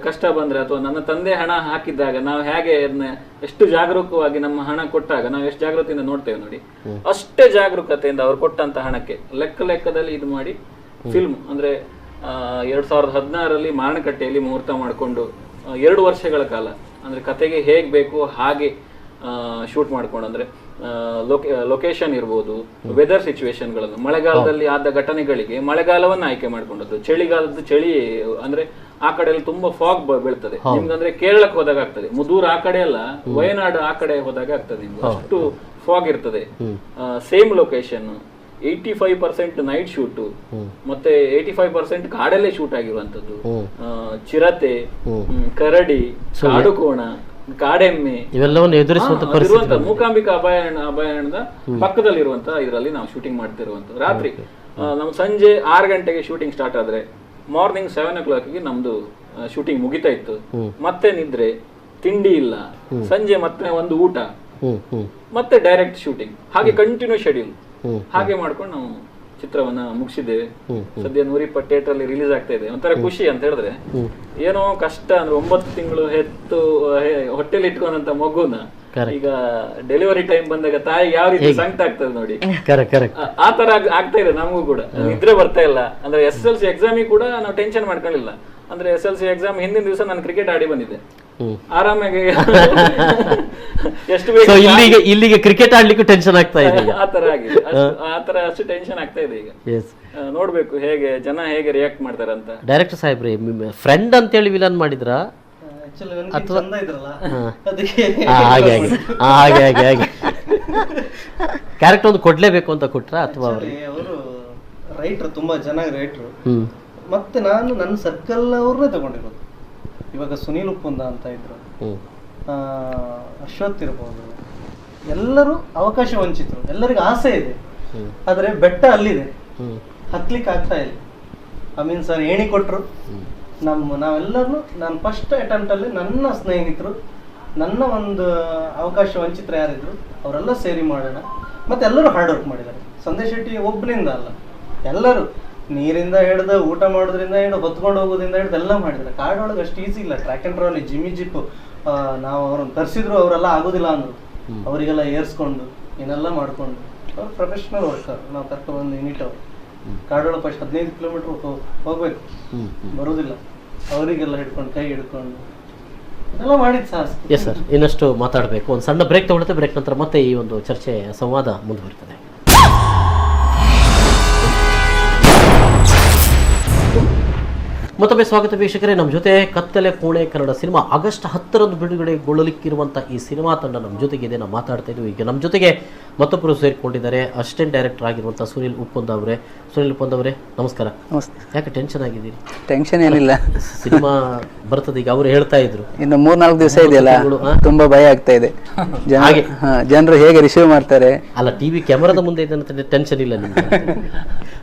ಕಷ್ಟ ಬಂದ್ರೆ ಅಥವಾ ನನ್ನ ತಂದೆ ಹಣ ಹಾಕಿದ್ದಾಗ ನಾವು ಹೇಗೆ ಅದನ್ನ ಎಷ್ಟು ಜಾಗರೂಕವಾಗಿ ನಮ್ಮ ಹಣ ಕೊಟ್ಟಾಗ ನಾವು ಎಷ್ಟು ಜಾಗೃತಿಯಿಂದ ನೋಡ್ತೇವೆ ನೋಡಿ, ಅಷ್ಟೇ ಜಾಗರೂಕತೆಯಿಂದ ಅವ್ರು ಕೊಟ್ಟಂತ ಹಣಕ್ಕೆ ಲೆಕ್ಕದಲ್ಲಿ ಇದು ಮಾಡಿ ಫಿಲ್ಮ್ ಅಂದ್ರೆ 2016ರಲ್ಲಿ ಮಾರಣಕಟ್ಟೆಯಲ್ಲಿ ಮುಹೂರ್ತ ಮಾಡಿಕೊಂಡು 2 ವರ್ಷಗಳ ಕಾಲ ಅಂದ್ರೆ ಕತೆಗೆ ಹೇಗ್ ಬೇಕು ಹಾಗೆ ಶೂಟ್ ಮಾಡ್ಕೊಂಡು, ಅಂದ್ರೆ ಲೊಕೇಶನ್ ಇರ್ಬೋದು, ವೆದರ್ ಸಿಚುವೇಶನ್ಗಳನ್ನು, ಮಳೆಗಾಲದಲ್ಲಿ ಆದ ಘಟನೆಗಳಿಗೆ ಮಳೆಗಾಲವನ್ನ ಆಯ್ಕೆ ಮಾಡ್ಕೊಂಡದ್ದು, ಚಳಿಗಾಲದ ಚಳಿ ಅಂದ್ರೆ ಆ ಕಡೆ ಎಲ್ಲ ತುಂಬಾ ಫಾಗ್ ಬೀಳ್ತದೆ ನಿಮ್ಗೆ. ಅಂದ್ರೆ ಕೇರಳಕ್ಕೆ ಹೋದಾಗ ಆಗ್ತದೆ, ಮುದೂರ್ ಆ ಕಡೆ ಎಲ್ಲ, ವಯನಾಡು ಆ ಕಡೆ ಹೋದಾಗ ಆಗ್ತದೆ ನಿಮ್ಗೆ, ಅಷ್ಟು ಫಾಗ್ ಇರ್ತದೆ. ಸೇಮ್ ಲೊಕೇಶನ್, 85% ನೈಟ್ ಶೂಟು, ಮತ್ತೆ 85% ಕಾಡಲ್ಲೇ ಶೂಟ್ ಆಗಿರುವಂತದ್ದು. ಚಿರತೆ, ಕರಡಿ, ಕಾಡುಕೋಣ, ಕಾಡೆಮ್ಮೆ ಇವೆಲ್ಲವನ್ನು ಎದುರಿಸುವಂತ ಮೂಕಾಂಬಿಕಾ ಅಭಯಾರಣ್ಯದ ಪಕ್ಕದಲ್ಲಿರುವಂತ ಇದರಲ್ಲಿ ನಾವು ಶೂಟಿಂಗ್ ಮಾಡ್ತಿರುವಂತ. ರಾತ್ರಿ ನಮ್ ಸಂಜೆ 6 ಗಂಟೆಗೆ ಶೂಟಿಂಗ್ ಸ್ಟಾರ್ಟ್ ಆದ್ರೆ ಮಾರ್ನಿಂಗ್ 7 o'clock ನಮ್ದು ಶೂಟಿಂಗ್ ಮುಗಿತಾ ಇತ್ತು. ಮತ್ತೆ ನಿದ್ರೆ, ತಿಂಡಿ ಇಲ್ಲ, ಸಂಜೆ ಮತ್ತೆ ಒಂದು ಊಟ, ಮತ್ತೆ ಡೈರೆಕ್ಟ್ ಶೂಟಿಂಗ್, ಹಾಗೆ ಕಂಟಿನ್ಯೂ ಶೆಡ್ಯೂಲ್ ಹಾಗೆ ಮಾಡ್ಕೊಂಡು ನಾವು ಚಿತ್ರವನ್ನ ಮುಗಿಸಿದ್ದೇವೆ. ಸದ್ಯ 120 ಥಿಯೇಟರ್ ಅಲ್ಲಿ ರಿಲೀಸ್ ಆಗ್ತಾ ಇದೆ. ಒಂಥರ ಖುಷಿ ಅಂತ ಹೇಳಿದ್ರೆ, ಏನೋ ಕಷ್ಟ ಅಂದ್ರೆ 9 ತಿಂಗಳು ಹೆತ್ತು ಹೊಟ್ಟೆಲಿ ಇಟ್ಕೊಂಡಂತ ಮಗುನ ಈಗ ಡೆಲಿವರಿ ಟೈಮ್ ಬಂದಾಗ ತಾಯಿ ಯಾವ ರೀತಿ ಸಂಕಟ ಆಗ್ತದೆ ನೋಡಿ, ಆ ತರ ಆಗ್ತಾ ಇದೆ ನಮಗೂ ಕೂಡ. ನಿದ್ರೆ ಬರ್ತಾ ಇಲ್ಲ. ಅಂದ್ರೆ SSLC ಎಕ್ಸಾಮಿಗೆ ಕೂಡ ನಾವು ಟೆನ್ಷನ್ ಮಾಡ್ಕೊಳ್ಳಿಲ್ಲ. ಅಂದ್ರೆ SSLC ಎಕ್ಸಾಮ್ ಹಿಂದಿನ ದಿವಸ ನಾನು ಕ್ರಿಕೆಟ್ ಆಡಿ ಬಂದಿದ್ದೆ ಆರಾಮಾಗಿ. ಎಷ್ಟು ಇಲ್ಲಿಗೆ ಕ್ರಿಕೆಟ್ ಆಡ್ಲಿಕ್ಕೆ ಟೆನ್ಷನ್ ಆಗ್ತಾ ಇದೆ. ಆತರ ಅಷ್ಟು ಟೆನ್ಷನ್ ಆಗ್ತಾ ಇದೆ ಈಗ. ನೋಡ್ಬೇಕು ಹೇಗೆ ಜನ ಹೇಗೆ ರಿಯಾಕ್ಟ್ ಮಾಡ್ತಾರೆ ಅಂತ. ಡೈರೆಕ್ಟರ್ ಸಾಹೇಬ್ರಿ, ಫ್ರೆಂಡ್ ಅಂತ ಹೇಳಿ ವಿಲನ್ ಮಾಡಿದ್ರ ಅಥವಾ ಹಾಗೆ ಕ್ಯಾರೆಕ್ಟರ್ ಒಂದು ಕೊಡ್ಲೇಬೇಕು ಅಂತ ಕೊಟ್ರ ಅಥವಾ ಅವರು ರೈಟ್ರು, ತುಂಬಾ ಚೆನ್ನಾಗಿ ರೈಟ್ರು. ಮತ್ತೆ ನಾನು ನನ್ನ ಸರ್ಕಲ್ ಅವ್ರನ್ನೇ ತಗೊಂಡಿರೋದು. ಇವಾಗ ಸುನೀಲ್ ಉಪ್ಪುಂದ ಅಂತ ಇದ್ರು, ಅಶ್ವಥ್ ಇರ್ಬೋದು, ಎಲ್ಲರೂ ಅವಕಾಶ ವಂಚಿತರು. ಎಲ್ಲರಿಗೂ ಆಸೆ ಇದೆ, ಆದ್ರೆ ಬೆಟ್ಟ ಅಲ್ಲಿದೆ, ಹತ್ಲಿಕ್ಕೆ ಆಗ್ತಾ ಇಲ್ಲ. ಅಮೀನ್ ಸರ್ ಏಣಿ ಕೊಟ್ರು. ನಾವೆಲ್ಲರೂ ನಾನು ಫಸ್ಟ್ ಅಟೆಂಪ್ಟ್ ಅಲ್ಲಿ ನನ್ನ ಸ್ನೇಹಿತರು, ನನ್ನ ಒಂದು ಅವಕಾಶ ವಂಚಿತರು ಯಾರಿದ್ರು ಅವರೆಲ್ಲ ಸೇರಿ ಮಾಡೋಣ. ಮತ್ತೆ ಎಲ್ಲರೂ ಹಾರ್ಡ್ ವರ್ಕ್ ಮಾಡಿದ್ದಾರೆ. ಸಂದೇಶ್ ಶೆಟ್ಟಿ ಒಬ್ಬರಿಂದ ಅಲ್ಲ, ಎಲ್ಲರೂ ನೀರಿಂದ ಹಿಡ್ದು ಊಟ ಮಾಡೋದ್ರಿಂದ ಹಿಡಿದು ಹೊತ್ಕೊಂಡು ಹೋಗೋದ್ರಿಂದ ಹಿಡ್ದು ಎಲ್ಲ ಮಾಡಿದ್ದಾರೆ. ಕಾಡೊಳಗೆ ಅಷ್ಟು ಈಸಿ ಇಲ್ಲ. Track and trolley, Jimmy Jib ನಾವು ಅವ್ರನ್ನ ತರಿಸಿದ್ರು ಅವರೆಲ್ಲ ಆಗೋದಿಲ್ಲ ಅಂದರು. ಅವರಿಗೆಲ್ಲ ಏರ್ಸ್ಕೊಂಡು ಏನೆಲ್ಲ ಮಾಡ್ಕೊಂಡು ಅವ್ರು ಪ್ರೊಫೆಷನಲ್ ವರ್ಕರ್. ನಾವು ಕರ್ಕೊಂಡ್ಬಂದು ಯೂನಿಟ್ ಅವರು ಕಾಡೊಳಗೆ ಫಸ್ಟ್ 15 ಕಿಲೋಮೀಟರ್ ಹೋಗ್ಬೇಕು, ಬರೋದಿಲ್ಲ. ಅವರಿಗೆಲ್ಲ ಹಿಡ್ಕೊಂಡು ಕೈ ಹಿಡ್ಕೊಂಡು ಇದೆಲ್ಲ ಮಾಡಿದ ಸಾಹಸ. ಎಸ್ ಸರ್, ಇನ್ನಷ್ಟು ಮಾತಾಡಬೇಕು. ಒಂದು ಸಣ್ಣ ಬ್ರೇಕ್ ತಗೊಳುತ್ತೆ. ಬ್ರೇಕ್ ನಂತರ ಮತ್ತೆ ಈ ಒಂದು ಚರ್ಚೆ ಸಂವಾದ ಮುಂದುವರಿತದೆ. ಮತ್ತೊಮ್ಮೆ ಸ್ವಾಗತ ವೀಕ್ಷಕರೇ. ನಮ್ಮ ಜೊತೆ ಕತ್ತಲೆ ಕೋಣೆ ಕನ್ನಡ ಸಿನಿಮಾ ಆಗಸ್ಟ್ 10ರಂದು ಬಿಡುಗಡೆಗೊಳ್ಳಲಿಕ್ಕಿರುವಂಥ ಈ ಸಿನಿಮಾ ತಂಡ ನಮ್ಮ ಜೊತೆಗಿದೆ. ನಾವು ಮಾತಾಡ್ತಾ ಇದ್ದೀವಿ. ಈಗ ನಮ್ಮ ಜೊತೆಗೆ ಮತ್ತೊಬ್ಬರು ಸೇರಿಕೊಂಡಿದ್ದಾರೆ, ಅಸಿಸ್ಟೆಂಟ್ ಡೈರೆಕ್ಟರ್ ಆಗಿರುವಂಥ ಸುನೀಲ್ ಉಪ್ಪುಂದ ಅವರೇ. ಸುನೀಲ್ ಉಪ್ಪುಂದ ಅವರೇ, ನಮಸ್ಕಾರ. ನಮಸ್ತೆ. ಯಾಕೆ ಟೆನ್ಷನ್ ಆಗಿದ್ದೀರಿ? ಟೆನ್ಷನ್ ಏನಿಲ್ಲ, ಸಿನಿಮಾ ಬರ್ತದೆ. ಈಗ ಅವರು ಹೇಳ್ತಾ ಇದ್ರು ಇನ್ನು 3-4 ದಿವಸ ಇದೆಯಲ್ಲ, ತುಂಬಾ ಭಯ ಆಗ್ತಾ ಇದೆ. ಜನರು ಹೇಗೆ ರಿಸೀವ್ ಮಾಡ್ತಾರೆ. ಅಲ್ಲ, ಟಿವಿ ಕ್ಯಾಮರಾದ ಮುಂದೆ ಇದೆ ಅಂತ ಟೆನ್ಷನ್ ಇಲ್ಲ ನಿಮ್ಗೆ.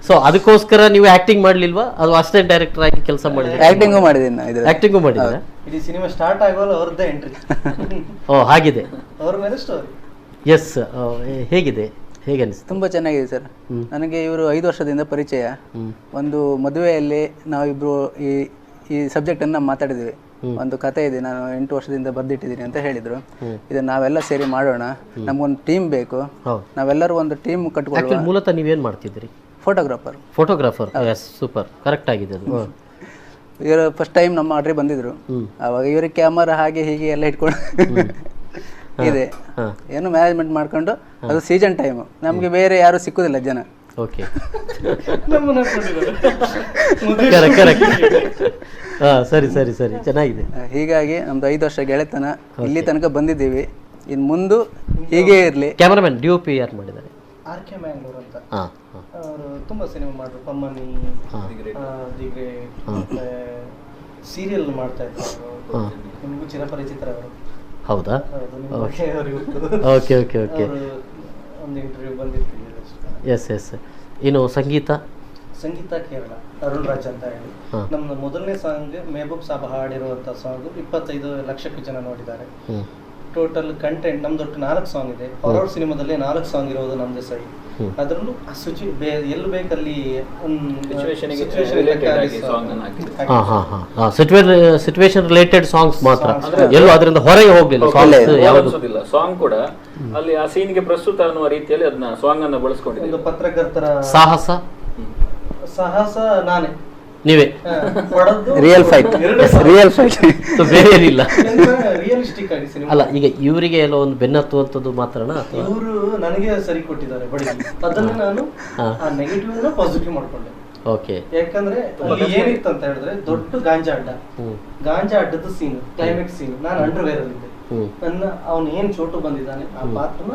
ಸೊ ಅದಕ್ಕೋಸ್ಕರ ನೀವು ಆಕ್ಟಿಂಗ್ ಮಾಡ್ಲಿಲ್ವಾ? ಅದು ಅಸಿಸ್ಟೆಂಟ್ ಡೈರೆಕ್ಟರ್ ಆಗಿ ಕೆಲಸ ಮಾಡಿದ್ರೆ? ಆಕ್ಟಿಂಗು ಮಾಡಿದ್ದೀನಿ. ಆಕ್ಟಿಂಗು ಮಾಡಿದ್ರೆ ಇಡೀ ಸಿನಿಮಾ ಸ್ಟಾರ್ಟ್ ಆಗೋಲ್ಲ ಅವ್ರದ್ದೇ ಎಂಟ್ರಿ. ಓ, ಹಾಗಿದೆ. ಅವ್ರ ಮೇಲೆ ಸ್ಟೋರಿ. ಎಸ್, ಹೇಗಿದೆ? ಹೇಗೆ ಅನಿಸ್ತು? ತುಂಬ ಚೆನ್ನಾಗಿದೆ ಸರ್. ನನಗೆ ಇವರು 5 ವರ್ಷದಿಂದ ಪರಿಚಯ. ಒಂದು ಮದುವೆಯಲ್ಲಿ ನಾವಿಬ್ಬರು ಈ ಸಬ್ಜೆಕ್ಟನ್ನು ಮಾತಾಡಿದ್ದೀವಿ. ಒಂದು ಕತೆ ಇದೆ, ನಾನು 8 ವರ್ಷದಿಂದ ಬರೆದಿಟ್ಟಿದ್ದೀನಿ ಅಂತ ಹೇಳಿದರು. ಇದನ್ನು ನಾವೆಲ್ಲ ಸೇರಿ ಮಾಡೋಣ, ನಮಗೊಂದು ಟೀಮ್ ಬೇಕು, ನಾವೆಲ್ಲರೂ ಒಂದು ಟೀಮ್ ಕಟ್ಕೊಳ್ಳುವ. ಮೂಲತಃ ನೀವೇನು ಮಾಡ್ತಿದ್ದೀರಿ? ಫೋಟೋಗ್ರಾಫರ್. ಎಸ್, ಸೂಪರ್, ಕರೆಕ್ಟ್ ಆಗಿದೆ ಅದು. ಇವರು ಫಸ್ಟ್ ಟೈಮ್ ನಮ್ಮ ಆರ್ಡ್ರಿಗೆ ಬಂದಿದ್ರು. ಆವಾಗ ಇವ್ರಿಗೆ ಕ್ಯಾಮರಾ ಹಾಗೆ ಹೀಗೆ ಎಲ್ಲ ಇಟ್ಕೊಂಡು ಇದೆ, ಏನು ಮ್ಯಾನೇಜ್ಮೆಂಟ್ ಮಾಡ್ಕೊಂಡು. ಅದು ಸೀಸನ್ ಟೈಮು, ನಮಗೆ ಬೇರೆ ಯಾರು ಸಿಕ್ಕುದಿಲ್ಲ ಜನ. Okay, correct. ಸರಿ ಸರಿ ಸರಿ, ಚೆನ್ನಾಗಿದೆ. ಹೀಗಾಗಿ ನಮ್ದು 5 ವರ್ಷ ಗೆಳೆತನ ಇಲ್ಲಿ ತನಕ ಬಂದಿದ್ದೀವಿ. ಇನ್ನು ಮುಂದೆ ಹೀಗೆ ಇರಲಿ. ಕ್ಯಾಮರಾಮನ್ DOP ಯಾರು ಮಾಡಿದ್ದಾರೆ? RK ಮ್ಯಾಂಗ್ಳೂರ್ ಅಂತ. ಅವರು ತುಂಬಾ ಸಿನಿಮಾ ಮಾಡಿದ್ರು, ಪಮ್ಮನಿ, ದಿಗ್ರೆ, ಸೀರಿಯಲ್ ಮಾಡ್ತಾ ಇದ್ರು. ನಿಮಗೂ ಚಿರಪರಿಚಿತರವರು. ಹೌದಾ? Okay okay okay. ಒಂದು ಇಂಟರ್ವ್ಯೂ ಬಂದಿತ್ತು. Yes yes. ಇನ್ನು ಸಂಗೀತ ಕೇರಳ, ಅರುಣ್ ರಾಜ್ ಅಂತ ಹೇಳಿ. ನಮ್ಮ ಮೊದಲನೇ ಸಾಂಗ್ ಮೆಹಬೂಬ್ ಸಾಬ್ ಹಾಡಿರುವಂತ ಸಾಂಗ್ 25 ಲಕ್ಷಕ್ಕೂ ಜನ ನೋಡಿದ್ದಾರೆ. ಟೋಟಲ್ ಕಂಟೆಂಟ್ ನಮ್ದೊಟ್ಟು 4 ಸಾಂಗ್ ಇದೆ. ಹಾರರ್ ಸಿನಿಮಾದಲ್ಲಿ 4 ಸಾಂಗ್ ಇರೋದು ನಮ್ದೇ ಸೈ. ಅದರಲ್ಲೂ ಎಲ್ಲಿ ಬೇಕಲ್ಲಿ ಸಿಚುವೇಶನ್ ರಿಲೇಟೆಡ್ ಸಾಂಗ್ಸ್ ಮಾತ್ರ, ಎಲ್ಲೂ ಅದರಿಂದ ಹೊರಗೆ ಹೋಗ್ಲಿಲ್ಲ. ಸಾಂಗ್ ಕೂಡ ಅಲ್ಲಿ ಆ ಸೀನ್ಗೆ ಪ್ರಸ್ತುತ ಅನ್ನುವ ರೀತಿಯಲ್ಲಿ ಅದನ್ನ ಸಾಂಗ್ ಅನ್ನ ಬಳಸ್ಕೊಂಡಿದ್ದೀವಿ. ಪತ್ರಕರ್ತರ ಸಾಹಸ ನಾನೇ, ನೀವೇ ರಿಯಲ್ ಫೈಟ್ ಬೇರೆ ಏನಿಲ್ಲ. ರಿಯಲಿಸ್ಟಿಕ್ ಆಗಿ ಸಿನಿಮಾ ಅಲ್ಲ, ಈಗ ಇವರಿಗೆ ಎಲ್ಲ ಒಂದು ಬೆನ್ನತ್ತುವಂಥದ್ದು ಮಾತ್ರನಾ? ಇವರು ನನಗೆ ಸರಿ ಕೊಟ್ಟಿದ್ದಾರೆ ಬಡಿಗೆ, ಅದನ್ನ ನಾನು ಆ ನೆಗೆಟಿವ್ ನ ಪಾಸಿಟಿವ್ ಮಾಡ್ಕೊಂಡೆ. ಓಕೆ. ಯಾಕಂದ್ರೆ ಅಲ್ಲಿ ಏನಿತ್ತು ಅಂತ ಹೇಳಿದ್ರೆ, ದೊಡ್ಡ ಗಾಂಜಾ ಅಡ್ಡದ ಸೀನ್, ಕ್ಲೈಮ್ಯಾಕ್ಸ್ ಸೀನ್, ನಾನು ಅಂಡರ್ವೇರ್ ಅಲ್ಲಿ ಇದ್ದೆ. ನನ್ನ ಅವನು ಏನ್ ಚೋಟು ಬಂದಿದ್ದಾನೆ ಆ ಪಾತ್ರನ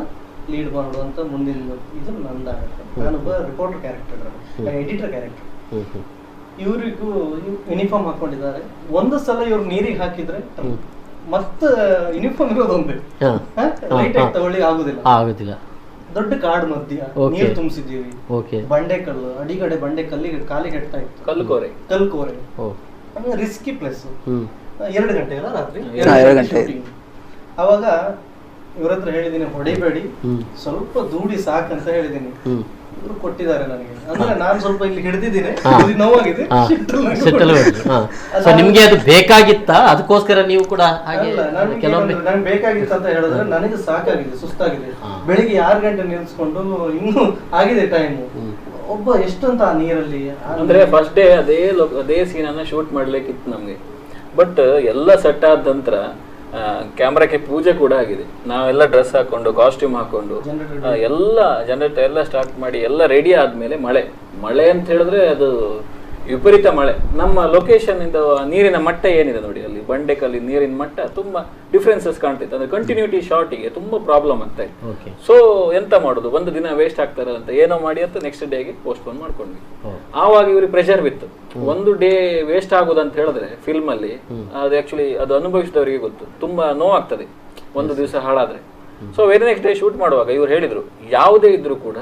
ಲೀಡ್ ಮಾಡುವಂತ ಮುಂದಿನ ಇದು ನಂದಾಗುತ್ತೆ. ನಾನೊಬ್ಬ ರಿಪೋರ್ಟರ್ ಕ್ಯಾರೆಕ್ಟರ್, ಎಡಿಟರ್ ಕ್ಯಾರೆಕ್ಟರ್. ಇವರಿಗೂ ಯೂನಿಫಾರ್ಮ್ ಹಾಕೊಂಡಿದ್ದಾರೆ. ಒಂದು ಸಲ ಇವ್ರು ನೀರಿಗೆ ಹಾಕಿದ್ರೆ ಮತ್ತೆ ಯೂನಿಫಾರ್ಮ್ ಇರೋದೊಂದೇ, ಲೈಟ್ ಆಗಿ ತಗೊಳ್ಳಿ ಆಗುದಿಲ್ಲ. ದೊಡ್ಡ ಕಾಡು ಮಧ್ಯ ನೀರು ತುಂಬಿಸಿದ್ದೀವಿ. ಬಂಡೆಕಲ್ಲು, ಅಡಿಗಡೆ ಬಂಡೆಕಲ್ಲಿಗೆ ಕಾಲಿಗೆ ಎಟ್ತಾ ಇತ್ತು. ಕಲ್ಕೋರೆ ರಿಸ್ಕಿ ಪ್ಲೇಸ್. 2 ಗಂಟೆ ಅಲ್ಲ ರಾತ್ರಿ, 2 ಗಂಟೆ. ಅವಾಗ ಇವ್ರ ಹತ್ರ ಹೇಳಿದೀನಿ, ಹೊಡಿಬೇಡಿ, ಸ್ವಲ್ಪ ದೂಡಿ ಸಾಕಂತ ಹೇಳಿದೀನಿ. ಇವರು ಕೊಟ್ಟಿದ್ದಾರೆ ನನಗೆ. ಅಂದ್ರೆ ನಾನು ಸ್ವಲ್ಪ ಇಲ್ಲಿ ಹಿಡಿದಿದ್ದೀನಿ, ನೋವಾಗಿದೆ. ನಿಮ್ಗೆ ಅದು ಬೇಕಾಗಿತ್ತ? ಅದಕ್ಕೋಸ್ಕರ ನೀವು ಕೂಡ ನಂಗೆ ಬೇಕಾಗಿತ್ತು ಅಂತ ಹೇಳಿದ್ರೆ ನನಗೆ ಸಾಕಾಗಿದೆ, ಸುಸ್ತಾಗಿದೆ. ಬೆಳಿಗ್ಗೆ 6 ಗಂಟೆ ನಿಲ್ಸ್ಕೊಂಡು ಇನ್ನೂ ಆಗಿದೆ ಟೈಮ್. ಒಬ್ಬ ಎಷ್ಟಂತ ಆ ನೀರಲ್ಲಿ ಅಂದ್ರೆ ಫಸ್ಟ್ ಡೇ ಅದೇ ಸೀನ್ ಅನ್ನ ಶೂಟ್ ಮಾಡ್ಲಿಕ್ಕಿತ್ತು ನಮ್ಗೆ. ಬಟ್ ಎಲ್ಲ ಸೆಟ್ ಆದ ನಂತರ ಕ್ಯಾಮ್ರಾಕ್ಕೆ ಪೂಜೆ ಕೂಡ ಆಗಿದೆ. ನಾವೆಲ್ಲ ಡ್ರೆಸ್ ಹಾಕೊಂಡು, ಕಾಸ್ಟ್ಯೂಮ್ ಹಾಕೊಂಡು, ಎಲ್ಲ ಜನರೇಟರ್ ಎಲ್ಲ ಸ್ಟಾರ್ಟ್ ಮಾಡಿ ಎಲ್ಲ ರೆಡಿ ಆದ್ಮೇಲೆ ಮಳೆ ಅಂತ ಹೇಳಿದ್ರೆ ಅದು ವಿಪರೀತ ಮಳೆ. ನಮ್ಮ ಲೊಕೇಶನ್ ಇಂದ ನೀರಿನ ಮಟ್ಟ ಏನಿದೆ ನೋಡಿ, ಅಲ್ಲಿ ಬಂಡೆಕಲ್ಲಿ ನೀರಿನ ಮಟ್ಟ ತುಂಬಾ ಡಿಫ್ರೆನ್ಸಸ್ ಕಾಣ್ತಿತ್ತು. ಅಂದ್ರೆ ಕಂಟಿನ್ಯೂಟಿ ಶಾರ್ಟಿಗೆ ತುಂಬಾ ಪ್ರಾಬ್ಲಮ್ ಆಗ್ತಾ ಇತ್ತು. ಸೊ ಎಂತ ಮಾಡುದು, ಒಂದು ದಿನ ವೇಸ್ಟ್ ಆಗ್ತಾರೆ ಅಂತ ಏನೋ ಮಾಡಿ ಅಂತ ನೆಕ್ಸ್ಟ್ ಡೇಗೆ ಪೋಸ್ಟ್ಪೋನ್ ಮಾಡ್ಕೊಂಡ್ವಿ. ಆವಾಗ ಇವ್ರಿಗೆ ಪ್ರೆಷರ್ ಬಿತ್ತು. ಒಂದು ಡೇ ವೇಸ್ಟ್ ಆಗುದು ಅಂತ ಹೇಳಿದ್ರೆ ಫಿಲ್ಮ್ ಅಲ್ಲಿ ಅದು ಆಕ್ಚುಲಿ ಅದು ಅನುಭವಿಸಿದವರಿಗೆ ಗೊತ್ತು, ತುಂಬಾ ನೋವಾಗ್ತದೆ ಒಂದು ದಿವಸ ಹಾಳಾದ್ರೆ. So very next day shoot ಮಾಡುವಾಗ ಇವ್ರು ಹೇಳಿದ್ರು, ಯಾವುದೇ ಇದ್ರು ಕೂಡ